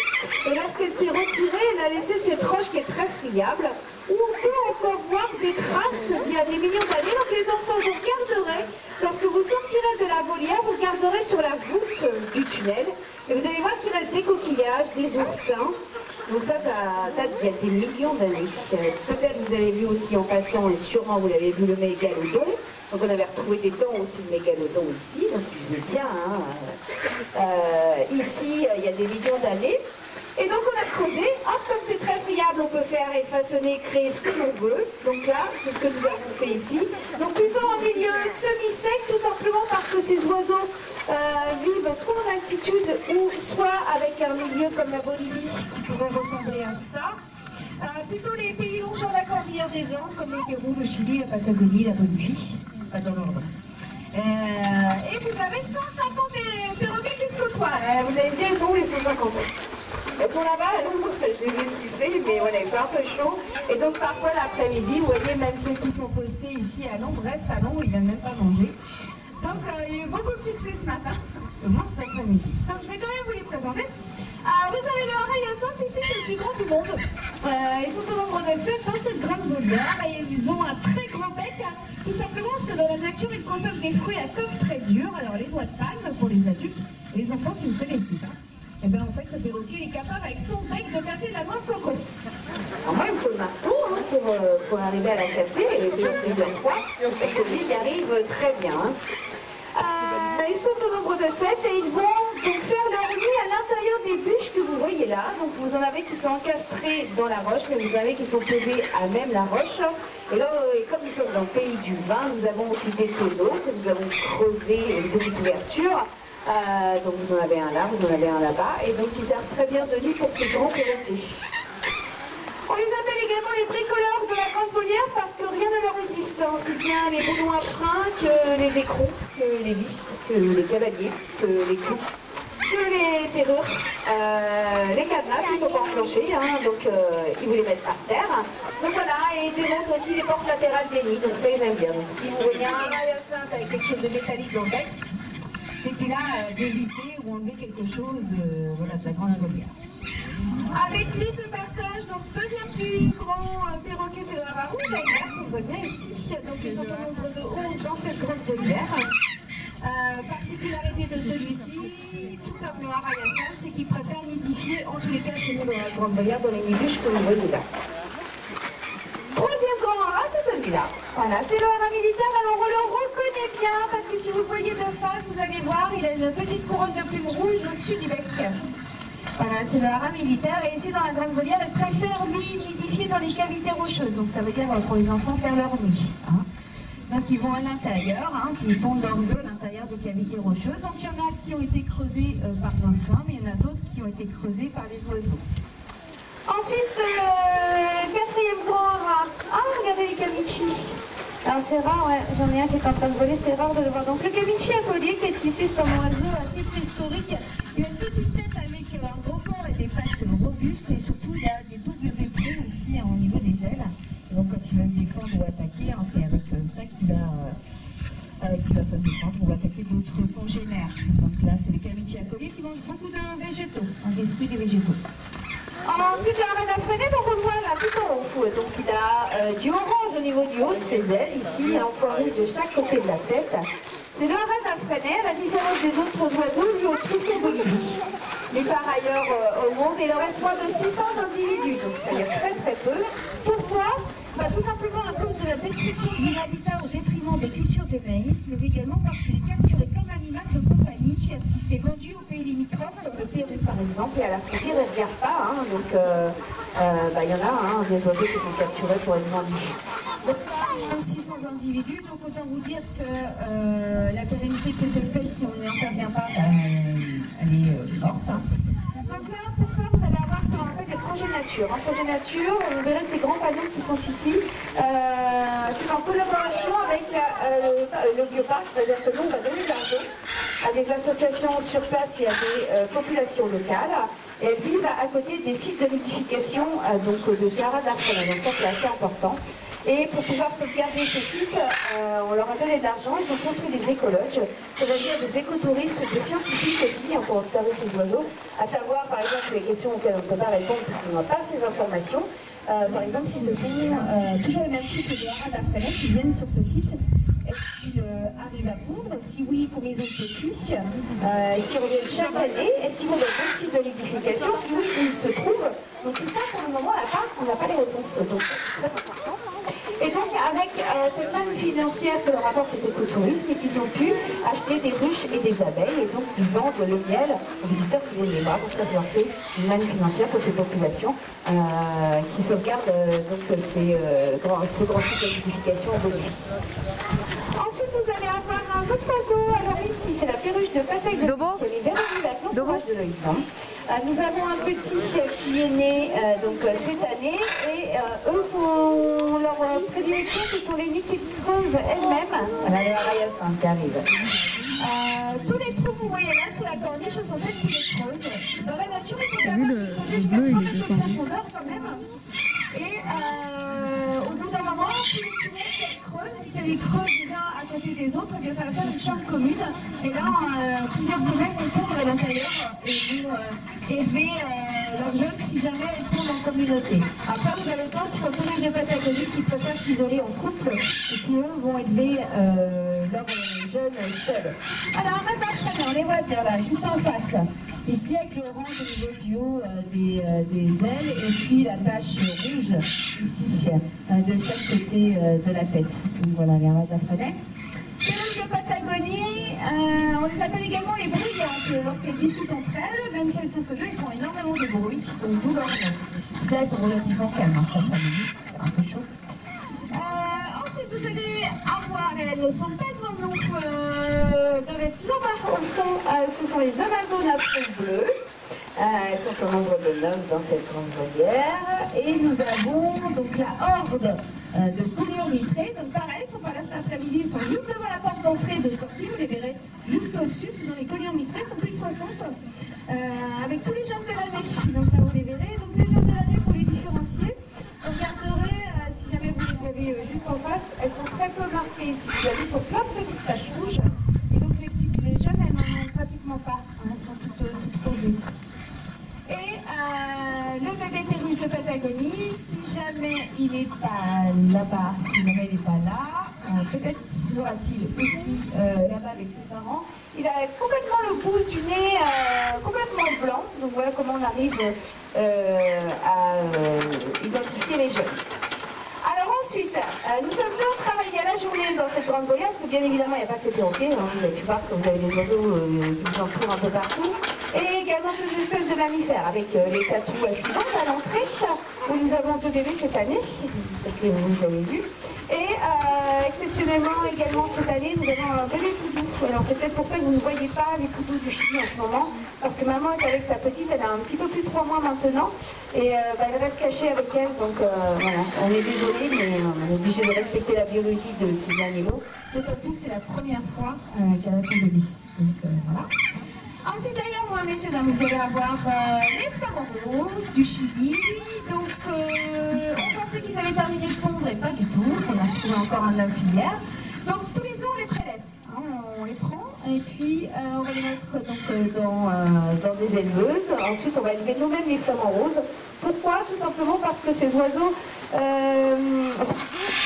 Et lorsqu'elle s'est retirée, elle a laissé cette roche qui est très friable, où on peut encore voir des traces d'il y a des millions d'années. Donc les enfants, vous regarderez, lorsque vous sortirez de la volière, vous regarderez sur la voûte du tunnel, et vous allez voir qu'il reste des coquillages, des oursins. Donc ça date d'il y a des millions d'années. Peut-être vous avez vu aussi en passant, et sûrement vous l'avez vu, le mégalodon. Donc on avait retrouvé des dents aussi de mégalodon ici, donc il est bien. Ici, il y a des millions d'années. Et donc on a creusé, hop, comme c'est très friable, on peut faire et façonner, créer ce que l'on veut. Donc là, c'est ce que nous avons fait ici. Donc plutôt en milieu semi-sec, tout simplement parce que ces oiseaux vivent soit en altitude ou soit avec un milieu comme la Bolivie qui pourrait ressembler à ça. Plutôt les pays longeant la cordillère des Andes, comme le Pérou, le Chili, la Patagonie, la Bolivie, pas dans l'ordre. Et vous avez 150 perroquets qui se côtoient. Vous allez me dire, ils sont où les 150 ? Elles sont là-bas, je les ai sifflées, mais voilà, il fait un peu chaud. Et donc parfois l'après-midi, vous voyez, même ceux qui sont postés ici à l'ombre restent à l'ombre, ils ne viennent même pas manger. Donc il y a eu beaucoup de succès ce matin, au moins cet après-midi. Donc je vais quand même vous les présenter. Vous avez le Hyacinth, ici c'est le plus grand du monde. Ils sont au nombre de 7 dans cette grande volière et ils ont un très grand bec, tout simplement parce que dans la nature, ils consomment des fruits à coque très dure. Alors les noix de palme pour les adultes, les enfants, si vous ne connaissez pas, et bien en fait ce perroquet est capable avec son bec de casser la noix de coco. Alors moi il me faut le marteau pour arriver à la casser, et le faire plusieurs fois, et que lui il arrive très bien. Ils sont au nombre de 7 et ils vont donc faire leur nid à l'intérieur des bûches que vous voyez là. Donc vous en avez qui sont encastrés dans la roche, mais vous en avez qui sont posés à même la roche. Et là, comme nous sommes dans le pays du vin, nous avons aussi des tonneaux que nous avons creusés, une petite ouverture. Donc vous en avez un là, vous en avez un là-bas. Et donc ils servent très bien de nid pour ces grands perroquets. On les appelle également les bricoleurs de la grande volière parce que rien ne leur résiste, aussi bien les boulons à frein que les écrous, que les vis, que les cavaliers, que les clous, que les serrures, les cadenas, ils ne sont pas enclenchés, donc ils vous les mettent par terre. Donc voilà, et ils démontent aussi les portes latérales des nids, donc ça ils aiment bien. Donc si vous voyez un hyacinthe avec quelque chose de métallique dans le bec, c'est qu'il a dévissé ou enlevé quelque chose voilà, de la grande volière. Avec lui se partage donc deuxième plus grand perroquet, c'est le haras rouge à vert, on voit bien ici. Donc ils sont au nombre de 11 dans cette grande volière. Particularité de celui-ci, tout comme le haras hyacinthe, c'est qu'il préfère nidifier en tous les cas chez nous dans la grande volière, dans les nids que vous voyez là. Troisième grand haras, c'est celui-là. Voilà, c'est le haras militaire. Alors on le reconnaît bien parce que si vous le voyez de face, vous allez voir, il a une petite couronne de plumes rouges au-dessus du bec. Voilà, c'est le haras militaire et ici dans la grande volière, elle préfère lui nidifier dans les cavités rocheuses. Donc ça veut dire pour les enfants faire leur nid. Donc ils vont à l'intérieur, ils pondent leurs œufs à l'intérieur des cavités rocheuses. Donc il y en a qui ont été creusés par nos soins, mais il y en a d'autres qui ont été creusés par les oiseaux. Ensuite, quatrième grand haras. Ah, regardez les camichis. Alors c'est rare, ouais, j'en ai un qui est en train de voler, c'est rare de le voir. Donc le camichi appelé qui est ici, c'est un oiseau assez préhistorique. Il a une petite tête avec un gros corps et des pattes robustes et surtout il a des doubles épaules aussi au niveau des ailes. Et donc quand il va se défendre ou attaquer, c'est avec ça qu'il va se défendre ou attaquer d'autres congénères. Donc là c'est les camichis appelés qui mangent beaucoup de végétaux, des fruits et des végétaux. Ensuite, le haras d'Afrenet, donc on le voit là tout en haut. Donc il a du orange au niveau du haut de ses ailes, ici, un point rouge de chaque côté de la tête. C'est le haras d'Afrenet, à la différence des autres oiseaux, lui on trouve qu'en Bolivie. Mais par ailleurs au monde, il en reste moins de 600 individus, donc c'est très très peu. Pourquoi ? Tout simplement à cause de la destruction de son habitat au détriment des cultures de maïs, mais également parce qu'il est capturé comme animal de compagnie et vendu aux pays limitrophes, comme le Pérou par exemple, et à la frontière, il ne regarde pas, donc il y en a des oiseaux qui sont capturés pour être vendus. Donc 600 individus, donc autant vous dire que la pérennité de cette espèce, si on n'intervient pas, elle est morte. Donc là, pour ça, vous allez avoir ce qu'on appelle des projets nature. Un projet nature, vous verrez ces grands panneaux qui sont ici. C'est en collaboration avec le bioparc, c'est-à-dire que nous, on va donner de l'argent à des associations sur place et à des populations locales. Et elles vivent à côté des sites de nidification de ces haras d'Afrenet. Donc ça, c'est assez important. Et pour pouvoir sauvegarder ce site, on leur a donné de l'argent, ils ont construit des écologes, ça veut dire des écotouristes, des scientifiques aussi, pour observer ces oiseaux, à savoir par exemple les questions auxquelles on ne peut pas répondre parce qu'on n'a pas ces informations. Par exemple, si ce sont toujours les mêmes types de haras d'Afrenet qui viennent sur ce site, est-ce qu'ils arrivent à pondre? Si oui, combien ils ont de petits? Est-ce qu'ils reviennent chaque année? Est-ce qu'ils vont dans d'autres sites de nidification? Si oui, où ils se trouvent? Donc tout ça, pour le moment, on n'a pas les réponses. Donc c'est très important. Et donc, avec cette manne financière que leur apporte cet écotourisme, ils ont pu acheter des ruches et des abeilles, et donc ils vendent le miel aux visiteurs qui viennent les voir. Donc ça leur fait une manne financière pour ces populations qui sauvegardent ce grand site de nidification en Bolivie. Ensuite, vous allez avoir un autre oiseau. Alors ici, c'est la perruche de Patek de Dobo, qui est vernue avec l'entourage de l'œil blanc. Nous avons un petit qui est né cette année et leur prédilection, ce sont les nids qu'ils creusent elles-mêmes. Voilà le haras hyacinthe qui arrive. Tous les trous que vous voyez là sous la corniche, ce sont elles qui les creusent. Dans la nature, ils sont capables de creuser jusqu'à 30 mètres de profondeur quand même. Et au bout d'un moment, tous les tunnels qu'elles creusent, si c'est les creux les uns à côté des autres, eh bien, ça va faire une chambre commune. Et là, plusieurs femelles vont pondre à l'intérieur et vont élever leurs jeunes si jamais elles pondent en communauté. Après, vous avez d'autres collèges de Patagonie qui préfèrent s'isoler en couple et qui, eux, vont élever leurs jeunes seuls. Alors, maintenant, on les voit bien là, juste en face. Ici, avec le orange au niveau du haut des ailes et puis la tache rouge ici, de chaque côté de la tête. Donc voilà, les Rhodophrinae. Les de Patagonie, on les appelle également les bruyantes. Lorsqu'elles discutent entre elles, même si elles sont connues, elles font énormément de bruit, donc d'où leur nom. Donc là, elles sont relativement calmes cet après-midi, c'est un peu chaud. Ensuite, vous allez avoir, elles sont peut-être dans le doivent être là-bas au fond, ce sont les Amazones à fond bleu. Elles sont au nombre de 9 dans cette grande volière. Et nous avons donc la horde de coulures mitrées. Donc pareil, ils sont pas là cet après-midi, ils sont juste devant la porte d'entrée et de sortie. Vous les verrez juste au-dessus. Ce sont les coulures mitrées, ils sont plus de 60. Avec tous les jeunes de l'année. Donc là, vous les verrez. Donc les jeunes de l'année, pour les différencier, vous regarderez, si jamais vous les avez juste en face, elles sont très peu marquées ici. Vous avez donc plein de petites taches rouges. Et donc les jeunes, elles n'en ont pratiquement pas. Elles sont toutes rosées. Et le bébé perruche de Patagonie, si jamais il n'est pas là-bas, si jamais il n'est pas là, peut-être sera-t-il aussi là-bas avec ses parents. Il a complètement le bout du nez complètement blanc, donc voilà comment on arrive à identifier les jeunes. Alors ensuite, nous sommes deux à travailler à la journée dans cette grande volière, parce que bien évidemment il n'y a pas que les perroquets, hein, vous avez pu voir que vous avez des oiseaux qui vous entourent un peu partout, et également toutes les espèces de mammifères, avec les tatous assurantes à l'entrée, où nous avons 2 bébés cette année, peut-être que vous avez vu, et exceptionnellement également cette année nous avons un bébé poudou. Alors c'est peut-être pour ça que vous ne voyez pas les poudous du Chili en ce moment, parce que maman est avec sa petite, elle a un petit peu plus de 3 mois maintenant, et elle reste cachée avec elle, donc voilà, on est désolé, mais on est obligé de respecter la biologie de ces animaux, d'autant plus que c'est la première fois qu'elle a son bébé. Donc voilà. Ensuite, derrière moi, messieurs, dames, vous allez avoir les flamants roses du Chili. Donc, on pensait qu'ils avaient terminé de pondre, et pas du tout. On a retrouvé encore un œuf hier. Donc, tous les ans, on les prélève. Hein, on les prend, et puis on va les mettre donc, dans des éleveuses. Ensuite, on va élever nous-mêmes les flamants roses. Pourquoi? Tout simplement parce que ces oiseaux,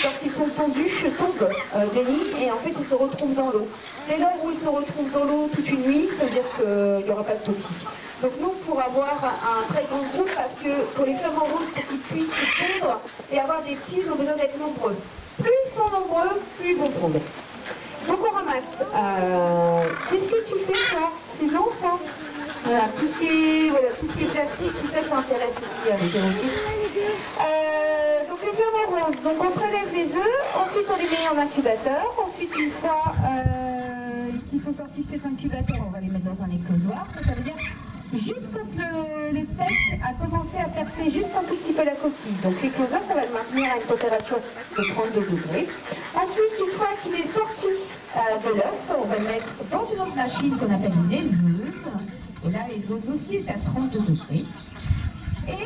lorsqu'ils sont pondus, tombent des nids et en fait ils se retrouvent dans l'eau. Dès lors où ils se retrouvent dans l'eau toute une nuit, ça veut dire qu'il n'y aura pas de petits. Donc nous, pour avoir un très grand groupe, parce que pour les flamants roses, pour qu'ils puissent se pondre et avoir des petits, ils ont besoin d'être nombreux. Plus ils sont nombreux, plus ils vont pondre. Donc on ramasse. Qu'est-ce que tu fais toi? C'est long ça? Voilà, tout ce qui est plastique, tout ça, ça intéresse aussi avec les donc les flamants roses, donc on prélève les œufs, ensuite on les met en incubateur, ensuite une fois qu'ils sont sortis de cet incubateur, on va les mettre dans un éclosoir, ça veut dire juste quand le pec a commencé à percer juste un tout petit peu la coquille. Donc l'éclosoir, ça va le maintenir à une température de 32 degrés. Ensuite, une fois qu'il est sorti de l'œuf, on va le mettre dans une autre machine qu'on appelle une éleveuse. Et là, l'éleveuse aussi est à 32 degrés. Et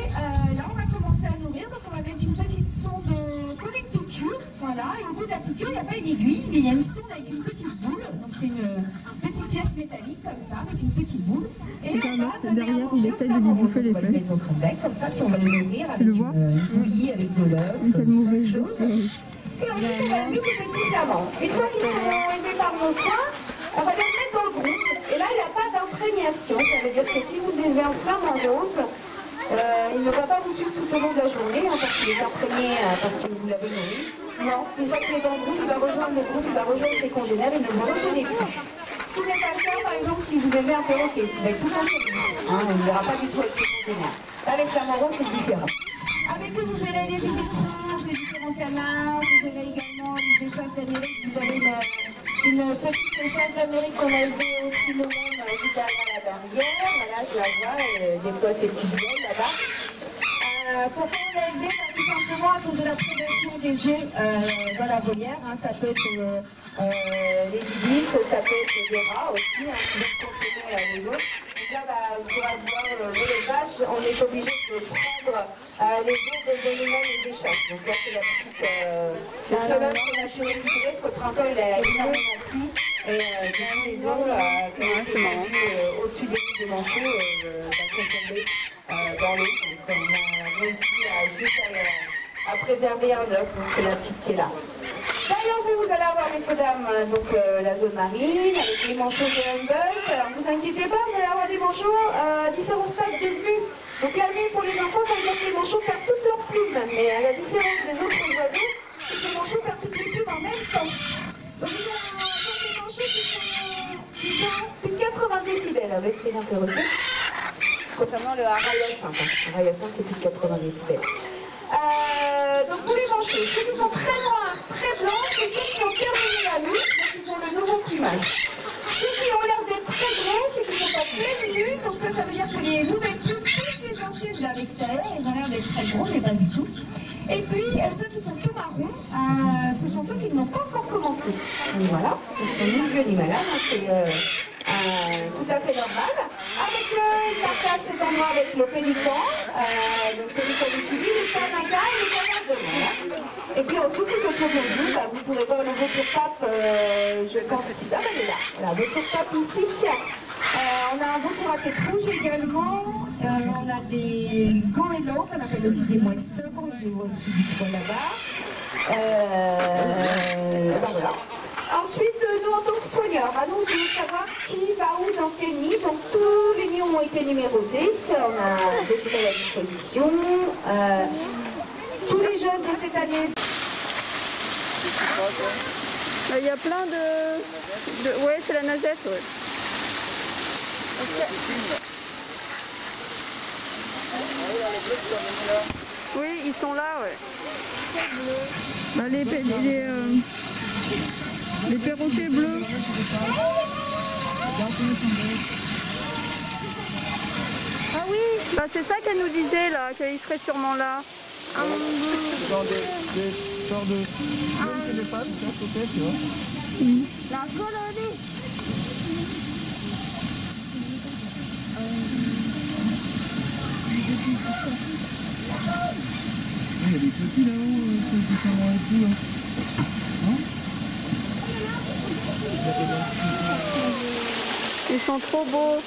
là, on va commencer à nourrir. Donc, on va mettre une petite sonde comme une piqûre. Voilà. Et au bout de la piqûre, il n'y a pas une aiguille, mais il y a une sonde avec une petite boule. Donc, c'est une petite pièce métallique comme ça, avec une petite boule. Et on va derrière, il essaie de lui bouffer les fesses. dans son bec, comme ça, puis on va le nourrir avec une bouillie, avec de l'œuf, quelque chose. Et ensuite, on va élever ces petits flamants. Une fois qu'ils sont élevés par nos soins, on va les mettre dans le groupe. Et là, il n'y a pas d'imprégnation. Ça veut dire que si vous élevez un flamant rose, il ne va pas vous suivre tout au long de la journée, hein, parce qu'il est imprégné, parce que vous l'avez nourri. Non, une fois qu'il est dans le groupe, il va rejoindre le groupe, il va rejoindre ses congénères et ne vous reconnaît plus. Ce qui n'est pas le cas, par exemple, si vous élevez un perroquet, il va être tout en chemise. Hein, il ne verra pas du tout avec ses congénères. Là, les flamants roses, c'est différent. Avec eux, vous verrez les ibis-rouges, les différents canards, vous verrez également les échasses d'Amérique. Vous avez une petite échasse d'Amérique qu'on a élevée aussi nous-mêmes juste derrière la barrière. Voilà, je la vois, elle déploie ses petites ailes là-bas. Pourquoi on l'a élevé? Tout simplement à cause de la prédation des œufs dans la volière. Hein. Ça peut être les ibis, ça peut être des rats aussi hein, qui vont consommer les œufs. Donc là, pour avoir l'élevage, on est obligé de prendre les œufs des animaux et des chasses. Donc là, c'est la petite, le seul œuf qu'on a pu récupérer, parce qu'au printemps, il a énormément plu. Et du coup, les œufs qui ont été au-dessus des nids de manchots sont tombés dans l'eau. Donc on a réussi à préserver un œuf. Donc c'est la petite qui est là. Derrière vous, vous allez avoir, messieurs, dames, donc la zone marine avec les manchots de Humboldt. Alors ne vous inquiétez pas, vous allez avoir des manchots à différents stades de vue. Donc la vue pour les enfants, ça veut dire que les manchots perdent toutes leurs plumes. Mais à la différence des autres oiseaux, c'est que les manchots perdent toutes les plumes en même temps. Donc vous allez avoir des manchots qui sont plus de 80 décibels avec les interrogés. Concernant le harayacinthe. Le harayacinthe, c'est plus de 80 décibels. Donc pour les manchots, ceux qui sont très noirs, très blancs, c'est ceux qui ont terminé la nuit, donc ils ont le nouveau plumage. Ceux qui ont l'air d'être très gros, c'est qu'ils sont en pleine nuit, donc ça veut dire que les nouvelles plumes poussent les anciennes vers l'extérieur, ils ont l'air d'être très gros, mais pas du tout. Et puis ceux qui sont tout marrons, ce sont ceux qui n'ont pas encore commencé. Donc voilà, donc c'est ni vieux ni malade, c'est tout à fait normal. Avec il partage cet endroit avec le pélican, le pélican du Chili, le panaga et le canard de mer. Et puis ensuite, tout autour de vous, vous pourrez voir le vautour-pape, je pense que elle est là. Voilà, vautour-pape ici. On a un vautour à tête rouge également. On a des gants élans, qu'on appelle aussi des mouettes sobres. Je les vois au-dessus du toit là-bas. Voilà. Ensuite, nous, en tant que soigneurs, à nous de savoir qui va où, dans quel nid. Donc, tous les nids ont été numérotés. On a des emails à disposition. Tous les jeunes de cette année. Il y a plein de... Ouais, c'est la nagette, ouais. Oui, ils sont là, ouais. Bah, les perroquets bleus. Ah oui, bah, c'est ça qu'elle nous disait là, qu'ils seraient sûrement là. Dans des sortes de téléphones, peut-être, tu vois. La colonie. Il y a des petits là-haut, ceux qui sont dans les coups, là. Non? Ils sont trop beaux.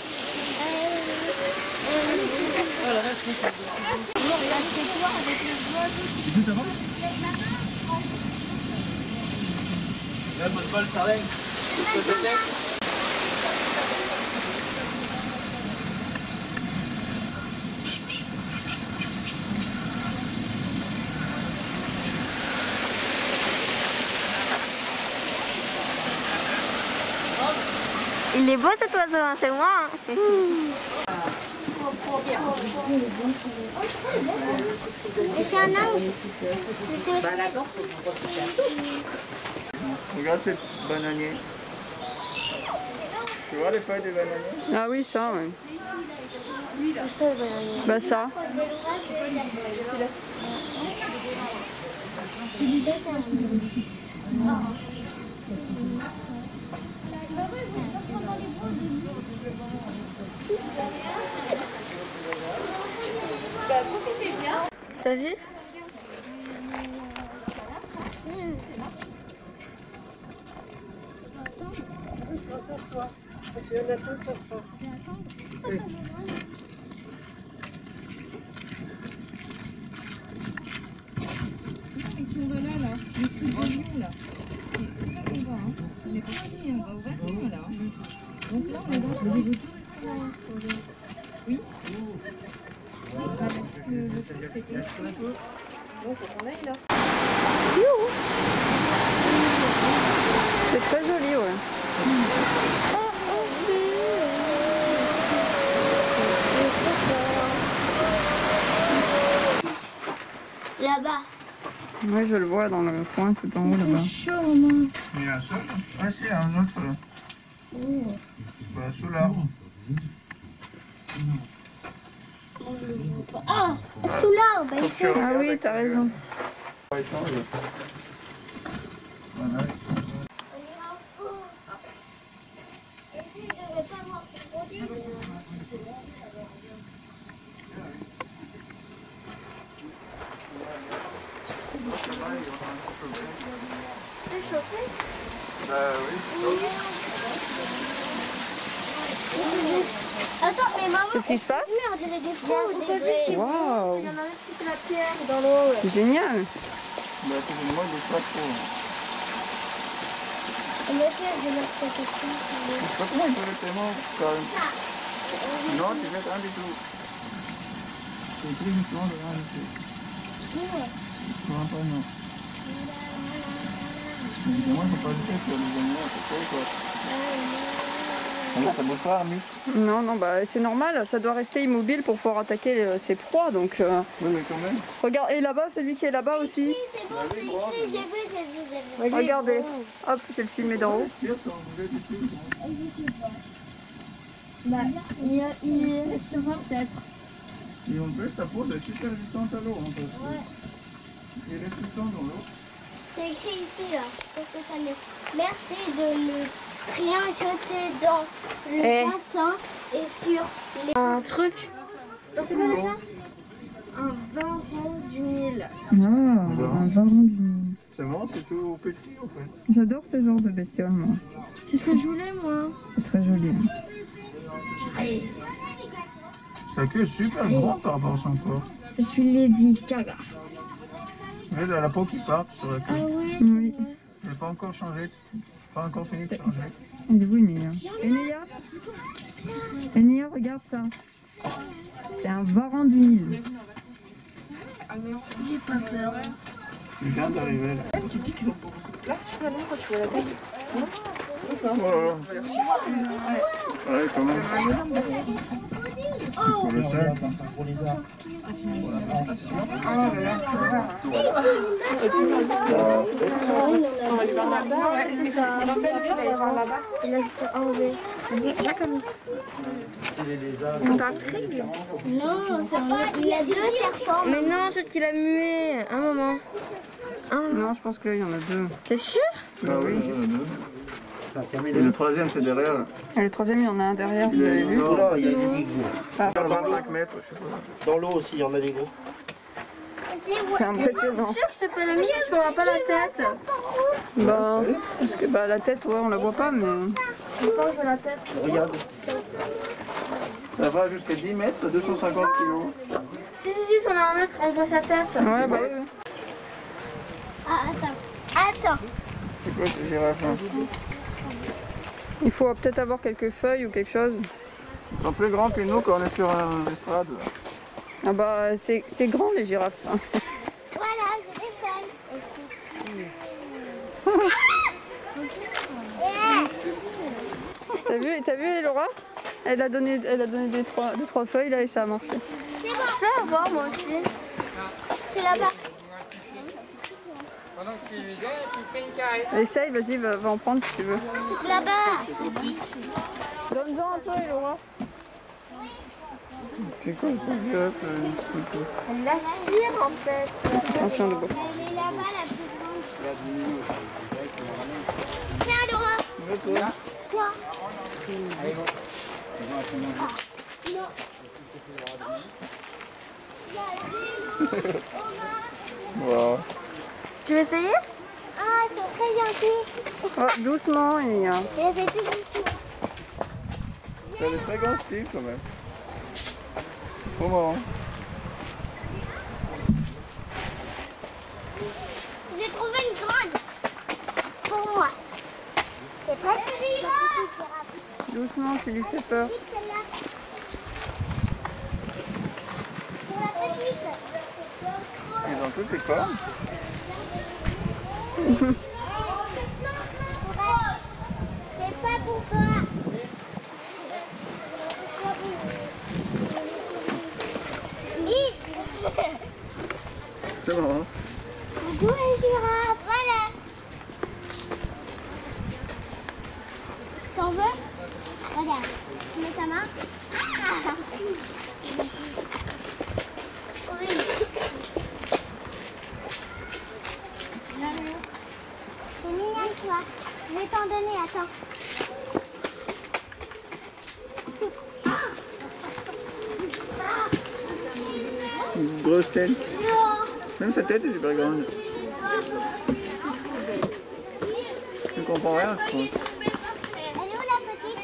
Il est beau cet oiseau, hein, c'est moi. Hein. Et c'est un ange. C'est aussi... Regarde ces bananiers. Tu vois les feuilles des bananiers? Ah oui, ça, ouais. Ça, le bananier. Bah ça. T'as vu? Ils sont là, là. Les petits oignons, là. C'est là qu'on va, hein. On n'est pas fini, on va au Vatican, là. Donc là, on est dans le 6. Oui. Le truc, c'était ici. Donc, on aille là. C'est très joli, ouais. Là-bas. Ouais, je le vois dans le coin tout en haut là-bas. Il y a un seul? Ah si, il y a un autre là. Bah, sous l'arbre. Ah, sous l'arbre, ici. Ah oui, t'as raison. On va échanger. Voilà. Bah oui. Attends, mais maman, Qu'est-ce qui se passe? on dirait des fous ou des vrais. Waouh, Il y en a même qui fait la pierre dans l'eau. c'est génial. Bah excusez-moi, il bouge pas trop. On va faire de notre protection. Je sais pas comment il peut être tellement calme. Non, tu mets rien du tout. C'est écrit justement de rien du tout. Non, pas non. Évidemment, il ne faut pas jeter sur les animaux, c'est trop quoi. Ça bouge pas, Army. Non, non, bah c'est normal, ça doit rester immobile pour pouvoir attaquer ses proies. Donc, Oui, mais quand même. regarde, et là-bas, celui qui est là-bas aussi. Oui, c'est bon, c'est écrit, j'ai vu. Regardez, hop, je vais le filmer d'en haut. Pire, ça, on voulait du tout. Bah, il restera peut-être. Et en plus, sa peau est super résistante à l'eau. Hein, parce que il reste tout le temps dans l'eau. C'est écrit ici, là, sur cette année. Merci de ne rien jeter dans le bassin et sur les... Un truc. C'est quoi déjà? Un varan du Nil. Ah, un varan du Nil. C'est marrant, c'est tout petit en fait. J'adore ce genre de bestiole, moi. C'est ce que je voulais, moi. C'est très joli. Sa queue est super grande par rapport à son corps. Je suis Lady Gaga. Elle a la peau qui part sur la queue. oui. Oui. Elle n'est pas encore changée. Pas encore fini de changer. Elle est où, Enéa? Enéa, regarde ça. C'est un varan du Nil. J'ai pas peur. Il vient d'arriver là. Tu dis qu'ils ont pas beaucoup de place finalement quand tu vois la taille. Ouais, quand même. Pour le seul. Non, il a deux serpents. Mais non, celui qui l'a mué. Un moment. Non, je pense que là, il y en a deux. T'es sûr? Ah oui, il y en a deux. Et le troisième, c'est derrière. Et le troisième, il y en a un derrière, vous avez vu? Là, il y a des gros. Ah, 25 mètres, je sais pas. Dans l'eau aussi, il y en a des gros. c'est impressionnant. Sûr que c'est pas la mienne parce qu'on voit pas la tête. Bah, parce que bah, la tête, ouais, on la voit pas, mais... Pourtant, je vois la tête. Regarde. Ça va jusqu'à 10 mètres, 250 kilos. Si, on a un mètre, on voit sa tête. Ouais, bah oui. Ah, attends. C'est quoi ces girafes là? Il faut peut-être avoir quelques feuilles ou quelque chose. Ils sont plus grands que nous quand on est sur un estrade. Ah bah, c'est grand, les girafes. Hein. Voilà, j'ai des feuilles aussi. T'as vu, Laura? Elle a donné deux, trois feuilles là et ça a marché. C'est bon. Je vais avoir moi aussi. C'est là-bas. Essaye, vas-y, va en prendre si tu veux. Là-bas. Donne-en un peu, Laura. C'est quoi cette girafe Elle l'aspire en fait. Attention de beau. Elle est là-bas, la plus grande. Tiens, Laura. Tiens. Non. Wow. Tu veux essayer? Ah, ils sont très gentils. Oh, doucement, il y a... Et elle fait tout doucement. Ça a des très grands styles quand même. Trop marrant. J'ai trouvé une grande. Pour moi. C'est pas une petite girafe. Doucement, tu lui fais peur. Vite, celle-là. Pour la petite. Ils ont toutes les cornes. C'est pas pour toi. C'est marrant. Coucou les girafes, voilà. T'en veux? Regarde, tu mets ta main. Ah. donner, attends. Une grosse tête. Même sa tête est super grande. Je ne comprends rien. Elle est où la petite?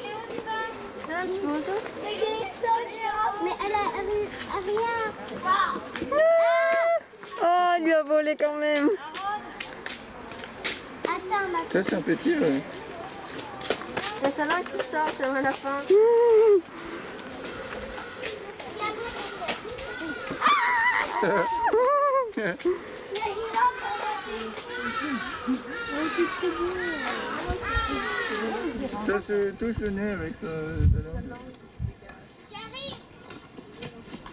Mais elle a rien. Oh, il lui a volé quand même. Attends, ma Ça, c'est un petit. Ouais. Mais ça là qui sort, c'est à la fin. Ça se touche le nez avec sa langue. Chérie,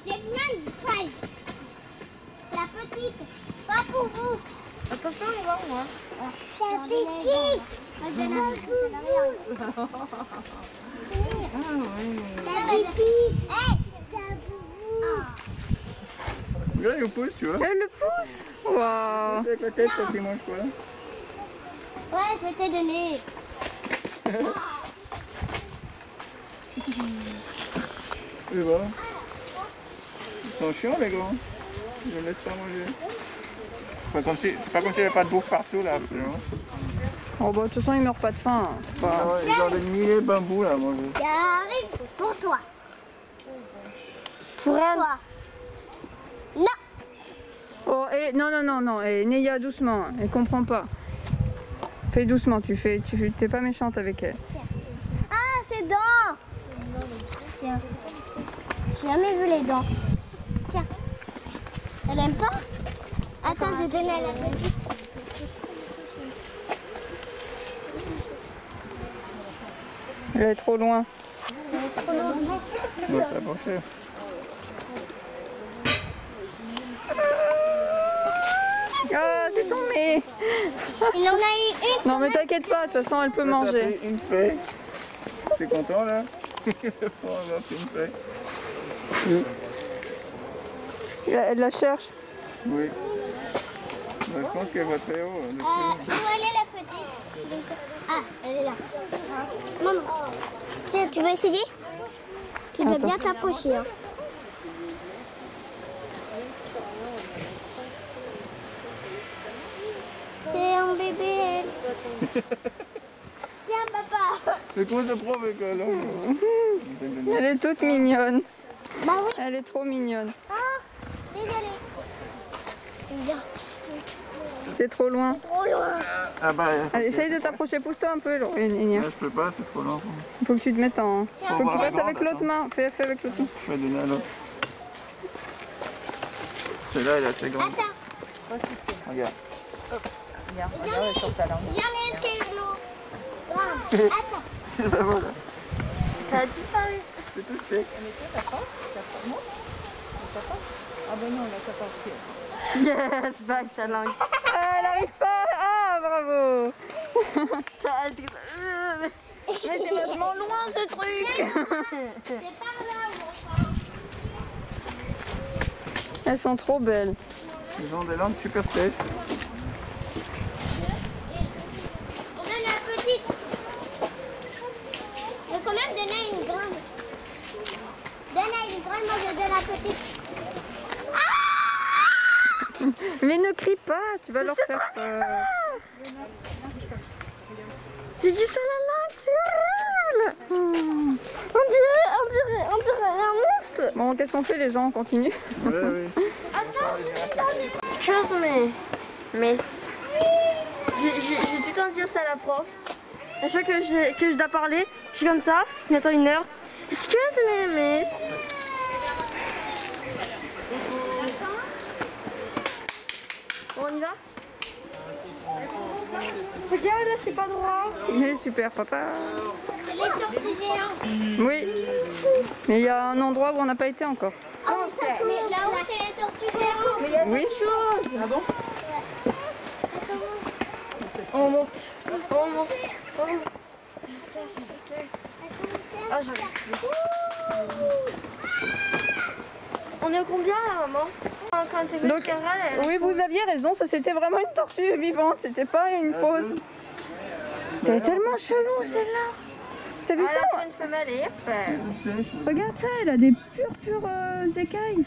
j'ai bien une faille. La petite, pas pour vous. Attention, on va où, hein? La petite. La petite. Regarde, il le pousse, tu vois. Elle le pousse. Waouh. C'est avec la tête quand il mange quoi. Ouais, je vais te donner. Et voilà. Ils sont chiants les grands. Ils ne laissent pas manger. C'est pas comme s'il n'y avait pas de bouffe partout là. Absolument. Oh bah de toute façon il meurt pas de faim. Bah, Ah ouais, ils ont des milliers de bambous là à manger. J'arrive pour toi. Pour elle. Toi. Non. oh et non et Neya doucement, elle comprend pas. Fais doucement, t'es pas méchante avec elle. Ah, ses dents. Tiens. J'ai jamais vu les dents. Tiens. Elle aime pas? Attends, je vais donner à la petite. Elle est trop loin. Bon, ça va cher. Ah, c'est tombé. Il en a eu une. Non mais t'inquiète pas, de toute façon elle peut manger. Une fée. C'est content là. On va avoir une fée. Elle la cherche. Oui. Bah, je pense qu'elle va très haut. Où elle est la petite? Ah, elle est là. Maman. Tiens, tu veux essayer? Tu dois bien t'approcher. Hein. C'est un bébé. Tiens, papa. C'est quoi ce prof avec la langue? Elle est toute mignonne. Bah oui. Elle est trop mignonne. Ah, désolé. Viens. T'es trop loin. Trop loin. Ah bah, Allez, essaye de t'approcher, pousse-toi un peu. Enya. là, je peux pas, c'est trop lent. Il faut que tu te mettes en... Tiens. Faut que tu Faut passes voir, avec l'autre main. Fais avec l'autre main. Je vais donner à l'autre. Celle-là, elle est assez grande. Attends. Regarde. J'en ai une qui est de l'eau. Attends. Ben voilà, Ça a disparu. c'est tout sec. Ah ben non, là ça part. Yes, bague sa langue. Ah, elle arrive pas. Ah, bravo. Mais c'est vachement loin ce truc. C'est par là. Elles sont trop belles. Ils ont des langues super sèches. On donne la petite. Il faut quand même donner une grande. Donne une grande, moi je donne la petite. Mais ne crie pas, tu vas leur faire peur. J'ai dit ça la langue, c'est horrible. On dirait un monstre. Bon, qu'est-ce qu'on fait les gens? On continue? Oui, oui. Excuse me, miss. J'ai tout le temps dire ça à la prof. À chaque fois que je dois parler, je suis comme ça, bientôt 1 heure. Excuse me, miss. Bon, on y va? Regarde, là, c'est pas droit. Mais super, papa. C'est les tortues géantes. Oui. Mais il y a un endroit où on n'a pas été encore. Mais là-haut, c'est les tortues géantes. Oui. Ah bon? On monte. On monte. On monte. Ah, j'arrive. On est au combien là, maman? Quand t'es venue Donc, Carole, elle- oui, vous aviez raison, ça c'était vraiment une tortue vivante, c'était pas une fausse. Elle est tellement chelou celle-là. T'as vu ça? Une femelle et hop. Regarde ça, elle a des pures écailles.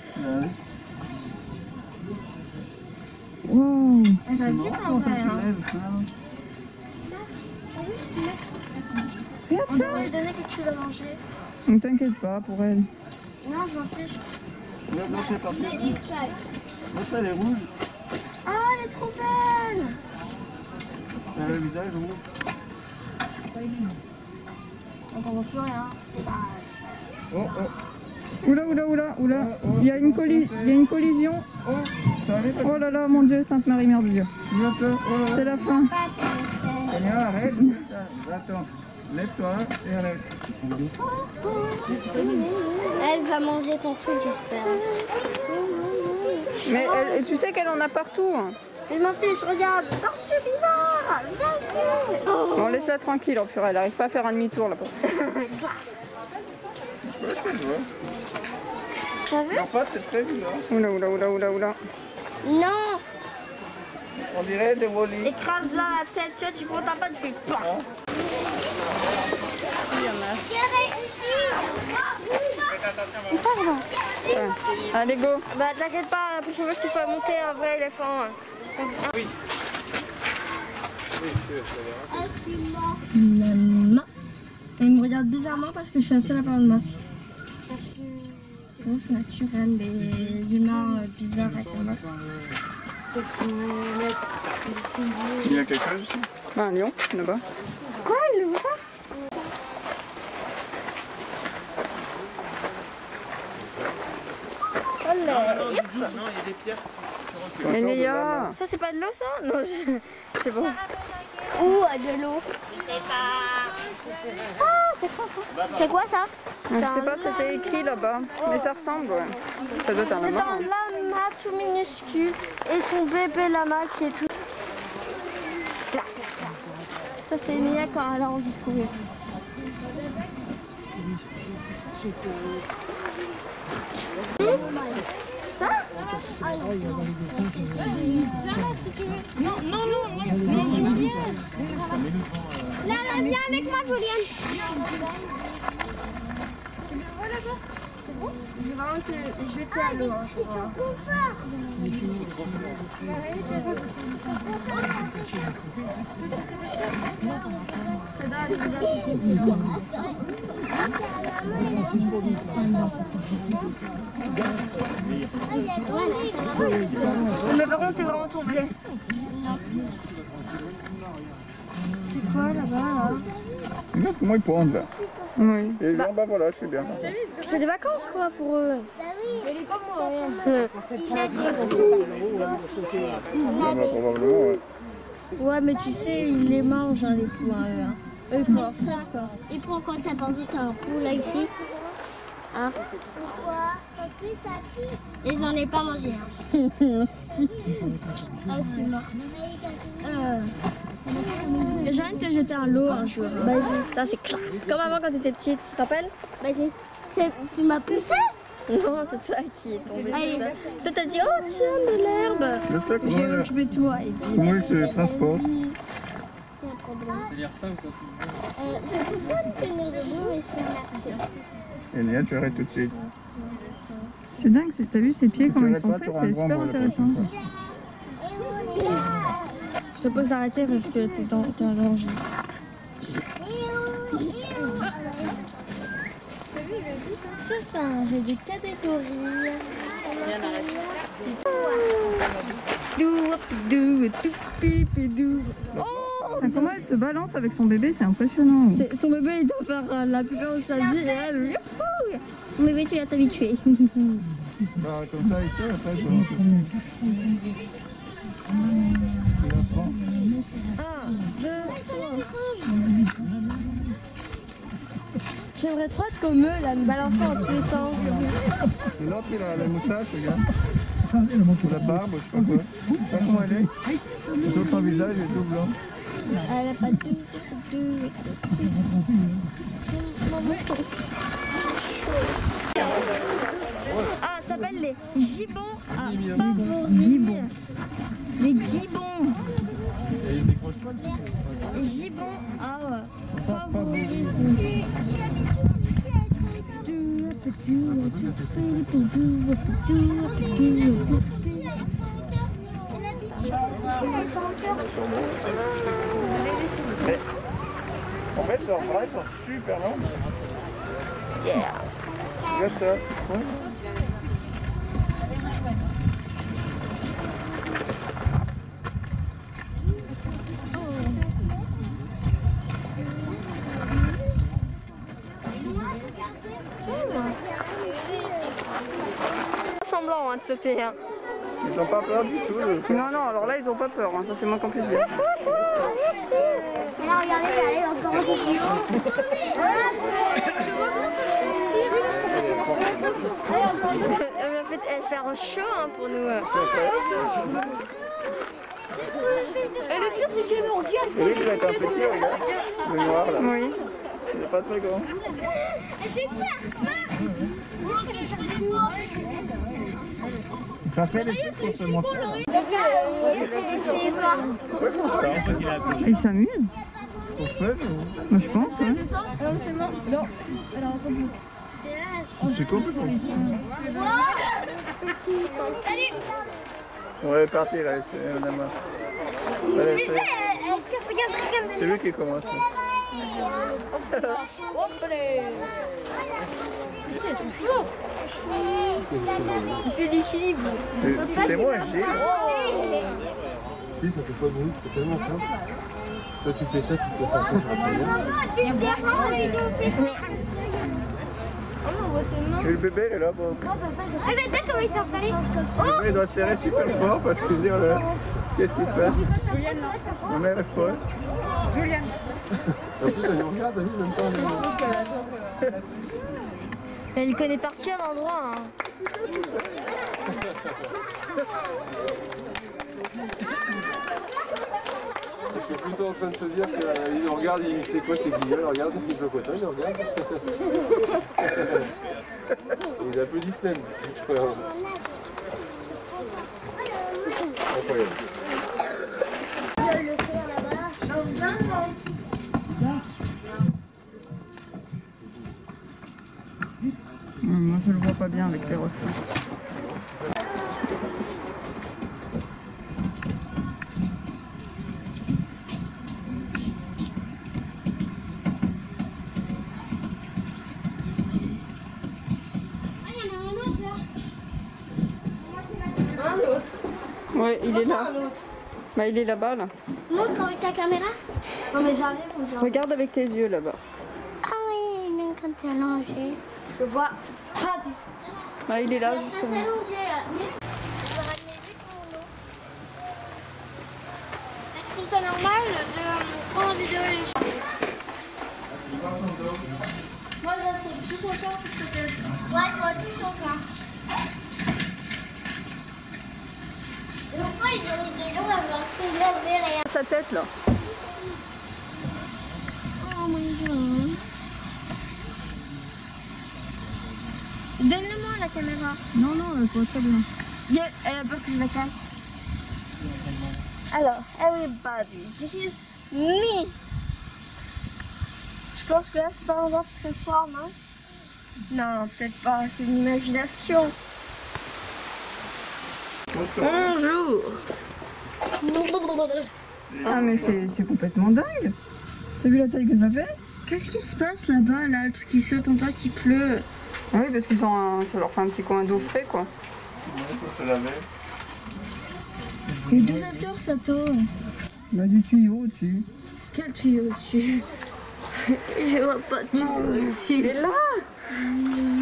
Wow. Elle va vite en vrai. Regarde On ça. devrait lui donner quelque chose à manger. Ne t'inquiète pas pour elle. Non, je m'en fiche. L'autre, c'est parti. L'autre, elle est rouge. Ah, elle est trop belle. Elle a le visage rouge. Donc on voit plus rien. Oh, oh. Oula. Il y a une collision. Oh, ça allait pas. Oh là là, mon Dieu, Sainte Marie Mère de Dieu. Bientôt. Oh là là. C'est la fin. Sonia, arrête. Ça. Attends. Lève-toi et arrête. Elle va manger ton truc, j'espère. Mais tu sais qu'elle en a partout. Je m'en fiche, regarde. Tortue bizarre. Viens ici. Oh. Bon, laisse-la tranquille, oh purée, elle arrive pas à faire un demi-tour là-bas. T'as vu? En fait, c'est très bizarre. Oula. Non. On dirait des molis. Écrase-la la tête, tu vois, tu prends ta patte, tu fais pas. J'ai réussi. Allez, go. Bah t'inquiète pas, la prochaine fois je te fais monter un vrai éléphant. Maman. Et il me regarde bizarrement parce que je suis la seule à parler de masque. Parce que c'est naturel, les humains bizarres avec le masque. Il y a quelque chose ici? Un lion, là-bas. Quoi, il le voit pas? Mais Néa. Ça c'est pas de l'eau ça? Non, c'est bon. Où de l'eau? C'est quoi ça? Je sais pas, c'était écrit là-bas. Mais ça ressemble, ouais. Ça doit être un C'est lama. un lama tout minuscule et son bébé lama qui est tout. Là. Ça c'est Nia quand elle a envie de courir. Ça? Là, viens avec moi, Julienne. Je vais vraiment te jeter à l'eau. Hein, je crois. Mais par contre, t'es vraiment tombé. C'est quoi là-bas là? Regarde comment ils pondent là. Oui. Et bah voilà, je suis bien. C'est des vacances quoi pour eux. Probablement, ouais. Ouais, mais tu sais, ils les mangent hein, les poux. Eux, hein. Eux, il faut leur faire quoi. Et pourquoi ça pense que t'as un poulet là ici? Hein? Pourquoi? Ils en ai pas mangé. Hein. Si. Ah, je suis morte. J'ai envie de te jeter un lot un jour. Vas-y. Ça c'est clair. Comme avant quand t'étais petite, tu te rappelles? Vas-y. Tu m'as poussé? Non, c'est toi qui es tombé. Allez. Ça. Toi t'as dit oh tiens de l'herbe. Je sais J'ai comment, occupé toi et puis. comment ils se transportent. Je peux pas me tenir debout et je vais marcher. Et Nia, tu arrêtes tout de suite. C'est dingue, t'as vu ses pieds, comment ils arrêtes sont pas, faits, t'auras un c'est grand super mot la intéressant. prochaine fois. Je te pose d'arrêter parce que t'es en danger. Ce singe j'ai des catégories. Putain, comment elle se balance avec son bébé, c'est impressionnant. Son bébé il doit faire la plupart de sa vie et elle, youhou. Mon bébé tu vas t'habituer. Bah, comme ça, ici, après, je la prends. 1, 2, 3. J'aimerais trop être comme eux là, me balancer en tous les sens. Et l'autre, il a la moustache, regarde. Ou la barbe, je sais pas quoi. Ça, comment elle est? Tout son visage est tout blanc. Elle a pas Ah, ça s'appelle les gibbons à favoris. Les gibbons. Et il décroche Gibbon, ah ouais. En fait, leurs bras sont super longs. Yeah. Regarde ça, c'est cool. Semblant de sauter. Hein. Ils n'ont pas peur du tout. Non, non, alors là, ils ont pas peur, hein. Ça c'est moins qu'on puisse dire. Là, regardez, elle est encore en Mais en fait, elle fait un show hein, pour nous. Et le pire, c'est qu'elle me regarde. Et lui, il va être un petit, regarde. Le noir là. Oui. Il n'est pas très grand. J'ai peur. Ça fait les trucs pour se montrer. Pourquoi ils font ça? Ils s'amusent. Pour fun ou... Moi je pense. Hein. C'est complètement. Salut. On va partir, allez, c'est un amas. Allez, Est-ce qu'elle se regarde? c'est lui qui commence. Il fait l'équilibre. C'était moi, j'ai. Si, ça fait pas de bruit, c'est tellement simple. Toi tu fais ça, tu te fais ça, je Et le bébé, il est là. Bon. Ah, mais t'as comment il s'est installé? Le bébé, il doit serrer super fort parce qu'il se dit, oh là, qu'est-ce qui se passe? Ma mère est folle. En plus, elle nous regarde, elle même pas. Elle connaît par cœur l'endroit. Hein. Je suis plutôt en train de se dire qu'il nous regarde, il sait quoi, c'est guillemets, il regarde, il se côtoie, il regarde. Il applaudit même. Incroyable. Moi je le vois pas bien avec les reflets. Ouais, il est là. Bah, il est là-bas, là. Montre avec ta caméra. Non mais j'arrive, on dirait. Regarde avec tes yeux, là-bas. Ah oui, même quand t'es allongé. Je vois pas du tout. Bah, il est là, Quand t'es justement. allongé là. Je trouve ça normal de prendre en vidéo les choses. Moi je sais tout son corps sur cette tête. Ouais, je vois tout son corps. Et pourquoi ils ont mis des gens à voir tout blanc, vert et Sa tête, là. Oh mon dieu. Donne-le-moi la caméra. Non, non, elle voit très bien. Elle a peur que je la casse. Alors, everybody, this is me. Je pense que là c'est pas l'endroit pour ce soir, non? Non, peut-être pas, c'est une imagination. Bonjour. Ah, mais c'est complètement dingue. T'as vu la taille que ça fait? Qu'est-ce qui se passe là-bas, là, le truc qui saute en temps qu'il pleut? Ah oui, parce qu'ils ont ça leur fait un petit coin d'eau frais, quoi. Il faut se laver. Et d'où ça sort ça tôt? Bah, du tuyau au-dessus. Quel tuyau au-dessus? Je vois pas de tuyau au-dessus. Il est là.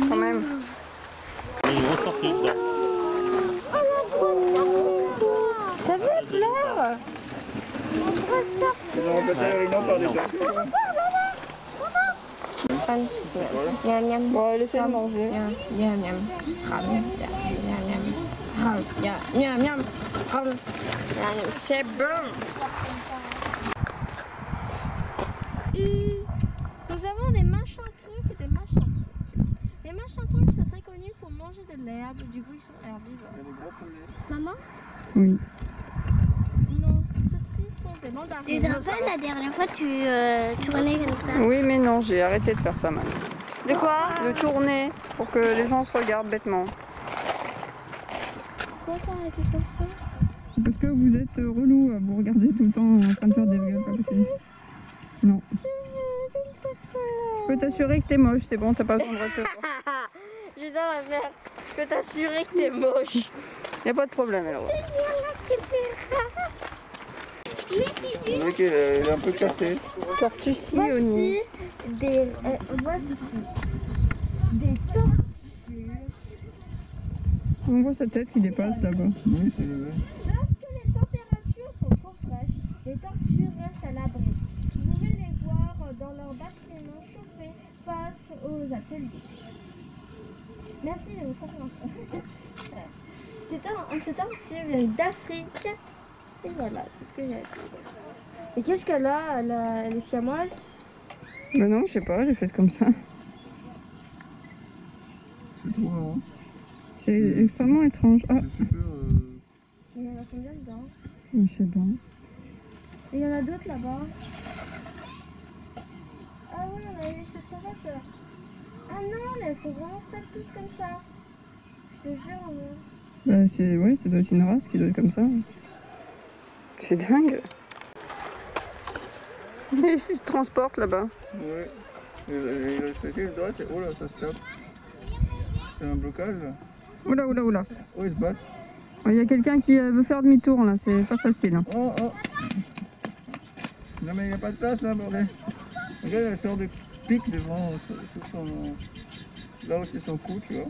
Quand même. Ils vont sortir dedans. T'as vu la couleur? Ils ont remplacé les rhinos par des percus. Miam miam. Bon, laissez-le manger. Miam miam miam. Miam miam miam. C'est bon. Nous avons des machins trucs et des machins trucs. Les machins trucs sont très connus pour manger de l'herbe. Du coup, ils sont herbivores. Maman? Oui. Non, ceux-ci sont des avant Tu d'arriver. te rappelles la dernière fois tu tournais comme ça? Oui, mais non, j'ai arrêté de faire ça maintenant. De quoi? De tourner pour que les gens se regardent bêtement. Pourquoi t'as arrêté de faire ça? Parce que vous êtes relou à vous regarder tout le temps en train de faire des gueules pas possible. Non. Je peux t'assurer que t'es moche, c'est bon, t'as pas besoin de retour. Je suis dans la merde. Je peux t'assurer que t'es moche. Y a pas de problème alors. Le mec il est un peu cassé. Tortue Sioni. Voici des tortues. On voit sa tête qui dépasse là-bas. Oui, c'est le. Lorsque les températures sont trop fraîches, les tortues restent à l'abri. Vous pouvez les voir dans leurs bâtiments chauffés face aux ateliers. Merci de votre compréhension. Ces tortues viennent d'Afrique. Et voilà, tout ce que j'ai à dire. Et qu'est-ce qu'elle a? Elle est siamoise? Bah non, je sais pas, j'ai fait comme ça. C'est trop marrant. C'est extrêmement étrange. Ah, C'est super. Il y en a combien dedans? je sais pas. Et il y en a d'autres là-bas. Ah oui, on a eu cette parade. Ah non, mais elles sont vraiment faites tous comme ça. Je te jure. Bah c'est... Ouais, ça doit être une race qui doit être comme ça. C'est dingue. Ils se transportent là-bas. Ouais. Il reste ici, le droit, oh là, ça se tape. C'est un blocage là. Oula, oula, oula. Oh, ils se battent. Il y a quelqu'un qui veut faire demi-tour là, c'est pas facile. Hein. Oh, oh. Non, mais il n'y a pas de place là, bordel. Regarde, elle sort de pique devant, sur son. Là où c'est son cou, tu vois.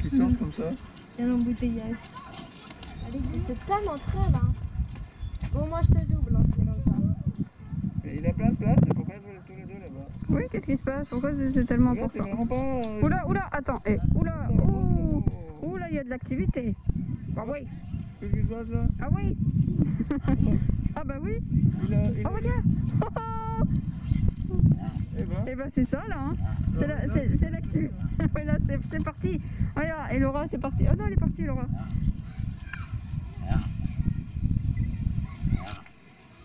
Qui sort comme ça. Il y a l'embouteillage. Allez, c'est tellement très là. Bon, moi je te double, hein, c'est comme ça. Et il a plein de place, pourquoi ils veulent tous les deux là-bas? Oui, qu'est-ce qui se passe? Pourquoi c'est tellement Regarde, c'est important? vraiment pas. Oula, oula, attends, oula, ouh, oula, il y a de l'activité. Ah oui, Qu'est-ce qui se passe là? ah oui. Ah bah oui. Il Oh regarde. Oh, oh. Eh Eh ben c'est ça là, hein. C'est l'actu. Ouais, là c'est parti. Regarde, et Laura c'est parti. Oh non, elle est partie Laura.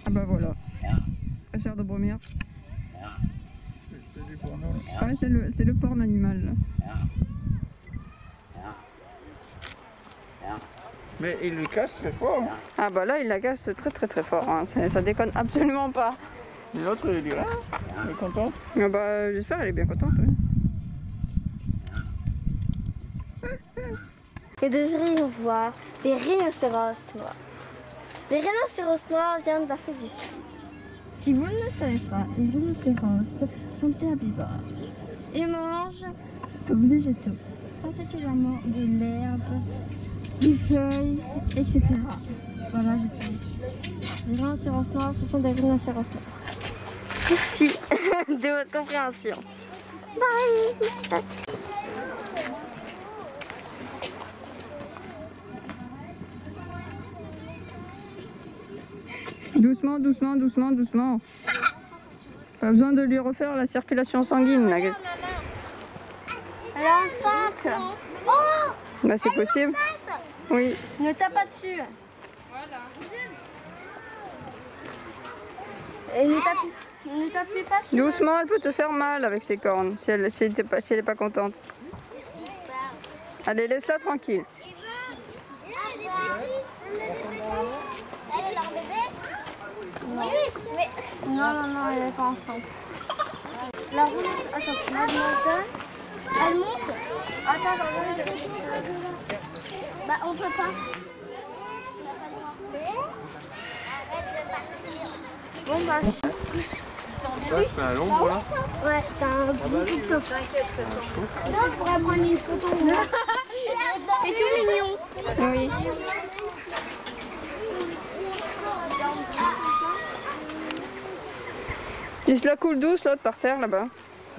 Ah bah voilà. La chair de Bromire. c'est du porno. Ouais, c'est le porn animal. Là. Mais il le casse très fort. Hein. Ah bah là il la casse très très très fort. Hein. Ça déconne absolument pas. Et l'autre il dit ah, elle est contente. Ah bah j'espère elle est bien contente. Oui. Et devriez voir des rhinocéros noirs. Les rhinocéros noirs viennent d'Afrique du Sud. Si vous ne le savez pas, les rhinocéros sont herbivores. Ils mangent comme végétaux, particulièrement de l'herbe, des feuilles, etc. Voilà, j'ai tout dit. Les rhinocéros noirs, ce sont des rhinocéros noirs. Merci de votre compréhension. Bye. Doucement, doucement, doucement, doucement. Pas besoin de lui refaire la circulation sanguine. Là. Elle est enceinte. Oh, Bah c'est possible. Oui. ne tape pas dessus. Et ne t'appuie pas sur. Doucement, elle peut te faire mal avec ses cornes si elle est pas contente. Allez, laisse-la tranquille. Non, elle est pas enceinte. La roue, attends, mademoiselle, elle monte. Attends, bah, on peut pas. Bon, bah. Ça, c'est un long, voilà. Ouais, c'est un gros coup de top. Non, je pourrais prendre une photo. C'est tout mignon. Oui. Il se la coule douce l'autre par terre là-bas.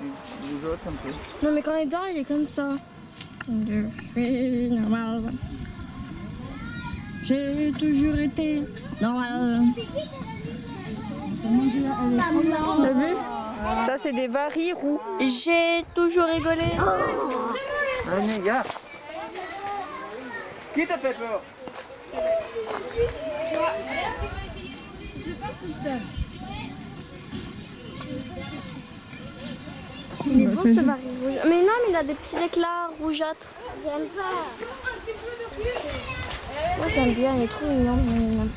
Vous autres un peu. Non, mais quand il est dedans, il est comme ça. Je suis normal. J'ai toujours été normal. T'as vu? Ça c'est des varis roux. J'ai toujours rigolé. Allez, gars. Qui t'a fait peur? Il est beau ce baril rouge. Mais non, mais il a des petits éclats rougeâtres. J'aime pas. Moi j'aime bien, il est trop mignon.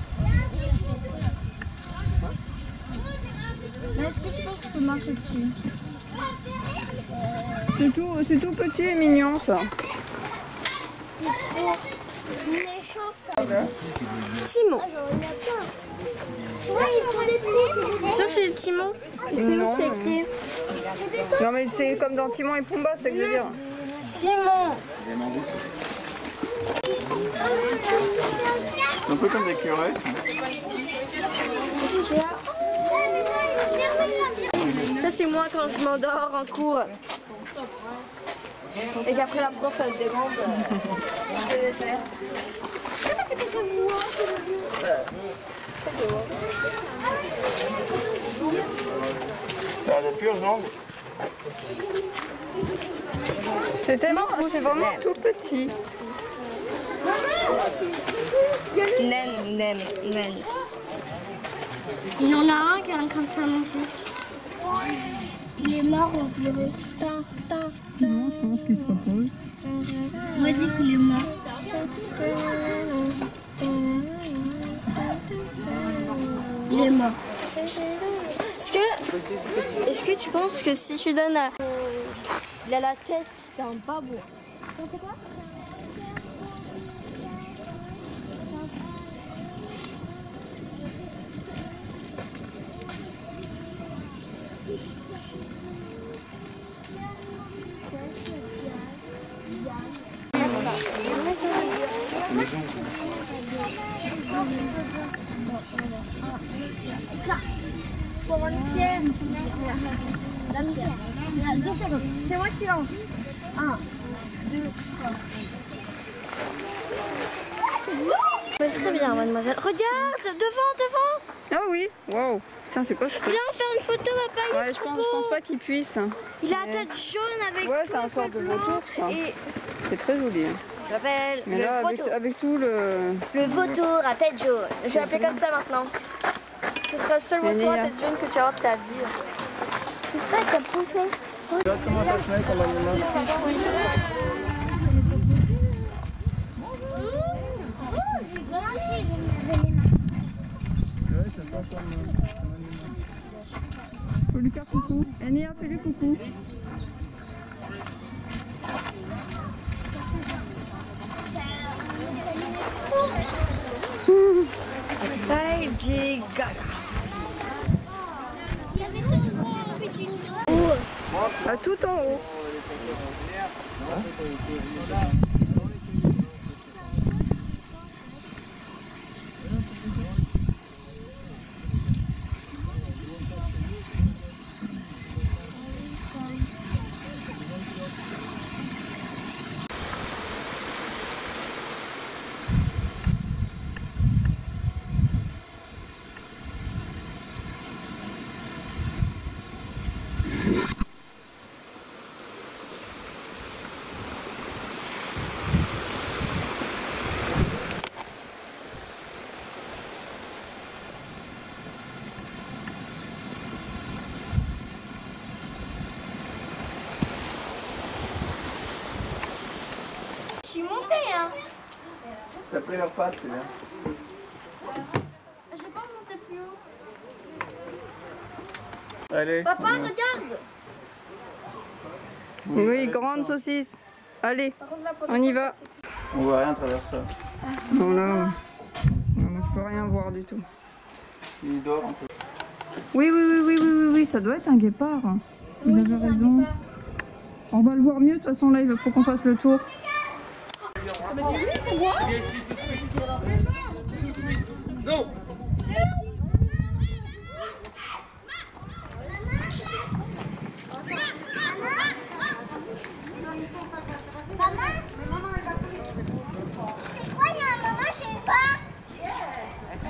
Est-ce que tu penses que tu peux marcher dessus? C'est tout petit et mignon ça. Méchant ça. Timon. Ouais, ils font des trucs. C'est sûr que c'est Timon. Et c'est où Non. que c'est écrit? Non mais c'est comme dans Timon et Pumba, c'est ce que je veux dire. Simon. Un peu comme des curés. Ça c'est moi quand je m'endors en cours. Et qu'après la prof elle demande je vais faire. Ça a des pures jambes. C'est vraiment tout petit. Nen. Il y en a un qui est en train de se manger. Il est mort, on dirait. Non, je pense qu'il se repose. On m'a dit qu'il est mort. Il est mort. Est-ce que tu penses que si tu donnes à... Il a la tête d'un babou. Pour avoir une pierre. La pierre. 2 secondes. C'est moi qui lance. 1, 2, 3. Très bien, mademoiselle. Regarde, devant. Ah oui, waouh. Tiens, c'est quoi ce truc? Viens faire une photo, papa. Il Ouais, est je trop pense beau. pas qu'il puisse. Il a la tête jaune avec. Ouais, c'est un sorte de vautour ça. Et C'est très joli. je l'appelle Mais le là, vautour. avec tout le... Le vautour à tête jaune. Je vais l'appeler comme ça maintenant. Ce sera le seul vautour à tête jaune que tu vas avoir de ta vie. C'est ça qui a poussé. Regarde comment ça se met comme animal. J'ai commencé. Ouais, ça sent comme un animal. Faut lui faire coucou. Enia, fais-lui coucou. Lady Gaga. Ah, tout en haut. Je suis montée, hein. T'as pris leurs pattes, c'est bien. J'ai pas monté plus haut. Allez. Papa, regarde. Oui, grande saucisse. Allez, on y va. On voit rien à travers ça. Non, là, non, moi, je peux rien voir du tout. Il dort un peu. Oui, ça doit être un guépard. Vous avez raison. On va le voir mieux, de toute façon, là, il faut qu'on fasse le tour. Non. Maman, c'est quoi, il y a un maman, je sais pas.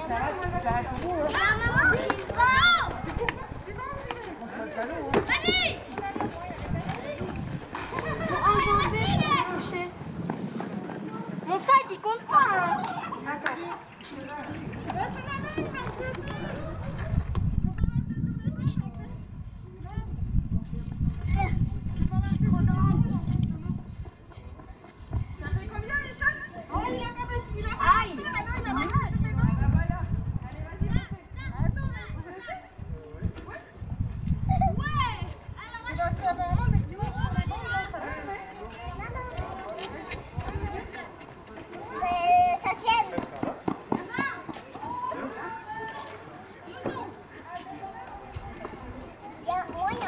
Maman, je sais pas. Vas-y. Faut enjamber, faut accrocher. Mon sac, il compte pas, hein. Attends.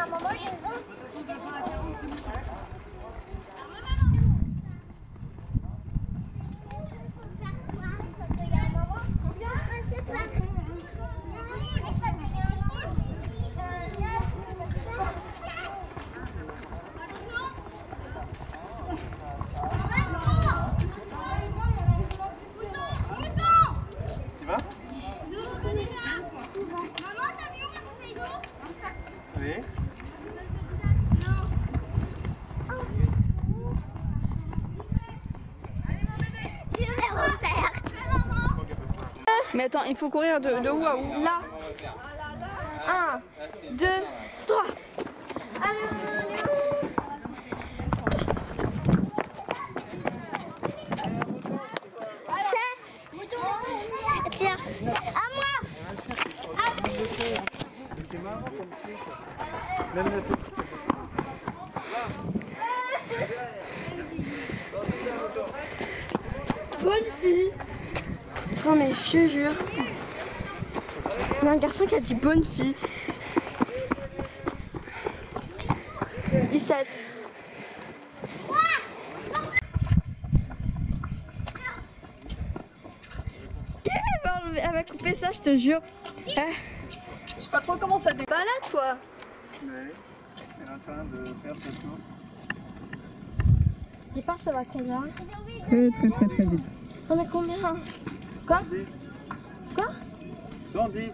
maman, j'ai faim. Tu vas? Maman, t'as vu ma bouteille d'eau? Oui. Je vais refaire. Mais attends, il faut courir de où à où? Là. 1, 2, 3. Tiens, à moi. C'est marrant comme truc. Même la petite. Bonne fille. Oh mais je te jure. Il y a un garçon qui a dit bonne fille. 17. Elle va couper ça, je te jure. Je sais pas trop comment ça dépend. Balade toi. Oui. Elle est en train de faire ce tour. Départ, ça va combien? Très vite. Non mais combien? Quoi? 110. Quoi? 110.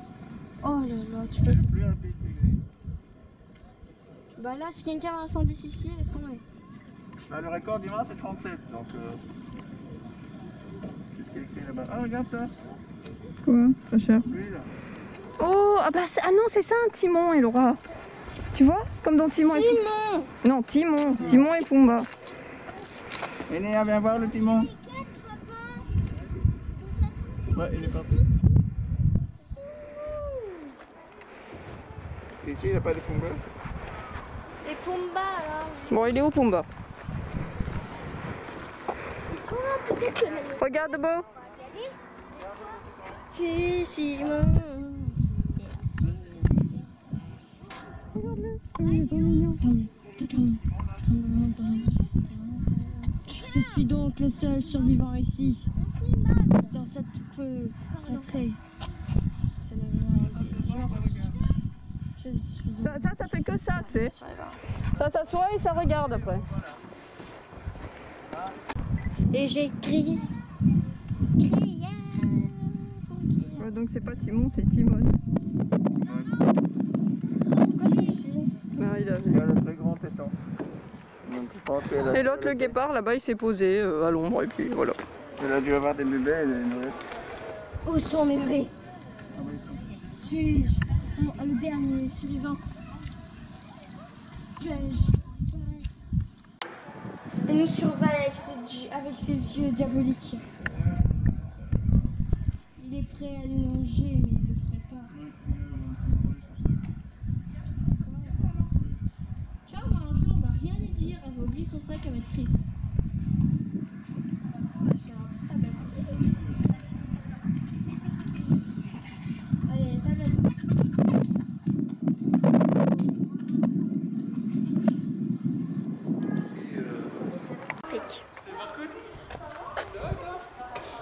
Oh là là, tu peux. Plus rapide. Bah là, si quelqu'un a un 110 ici, laisse tomber. Bah, le record du Mans c'est 37. Donc c'est ce qui est écrit là-bas. Ah regarde ça. Quoi? Pas cher. Lui là. Oh, ah bah ah non, c'est ça un Timon et Laura. Tu vois? Comme dans Timon et Pumba. Non, Timon. Timon et Pumba. Enea, viens voir le timon. Ouais, il est parti. Et ici, il n'y a pas de Pumba. Et Pumba alors? Bon, il est où Pumba? Peut-être que... Regarde de beau. Si, Simon. Je suis donc le seul survivant ici, dans cette contrée. Ça ne veut rien dire. Je suis donc Ça fait que ça, tu sais. Ça s'assoit et ça regarde après. Et j'ai crié. Ouais, donc c'est pas Timon, c'est Timon. Pourquoi c'est ici? Ah, il a Il y a le très grand étang. Donc je pense qu'elle a, Et l'autre, le guépard, là-bas, il s'est posé à l'ombre et puis voilà. elle a dû avoir des bébés, elle est nourrie. Où sont mes bébés? Suis-je le dernier survivant? Vais-je disparaître? Il nous surveille avec ses yeux diaboliques. Il est prêt à nous manger, mais il ne le ferait pas. Tu vois, moi un jour, on va rien lui dire, elle va oublier son sac, elle va être triste. Parce qu'elle aura plus de tablette. Allez, tablette.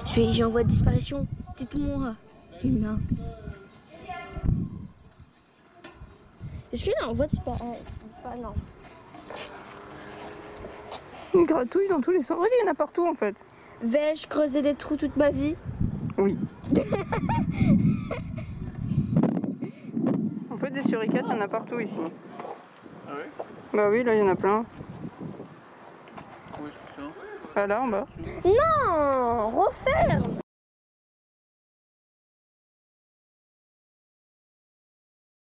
Suis-je en voie de disparition? Dites-moi, humain. Est-ce qu'il est en voie de disparition? Non. Il gratouille dans tous les sens. Regarde, il y en a partout en fait. Vais-je creuser des trous toute ma vie? Oui. En fait, des suricates, il y en a partout ici. Ah oui? Bah oui, là, il y en a plein. Où est-ce que ça? Ah là, en bas. Non, referme.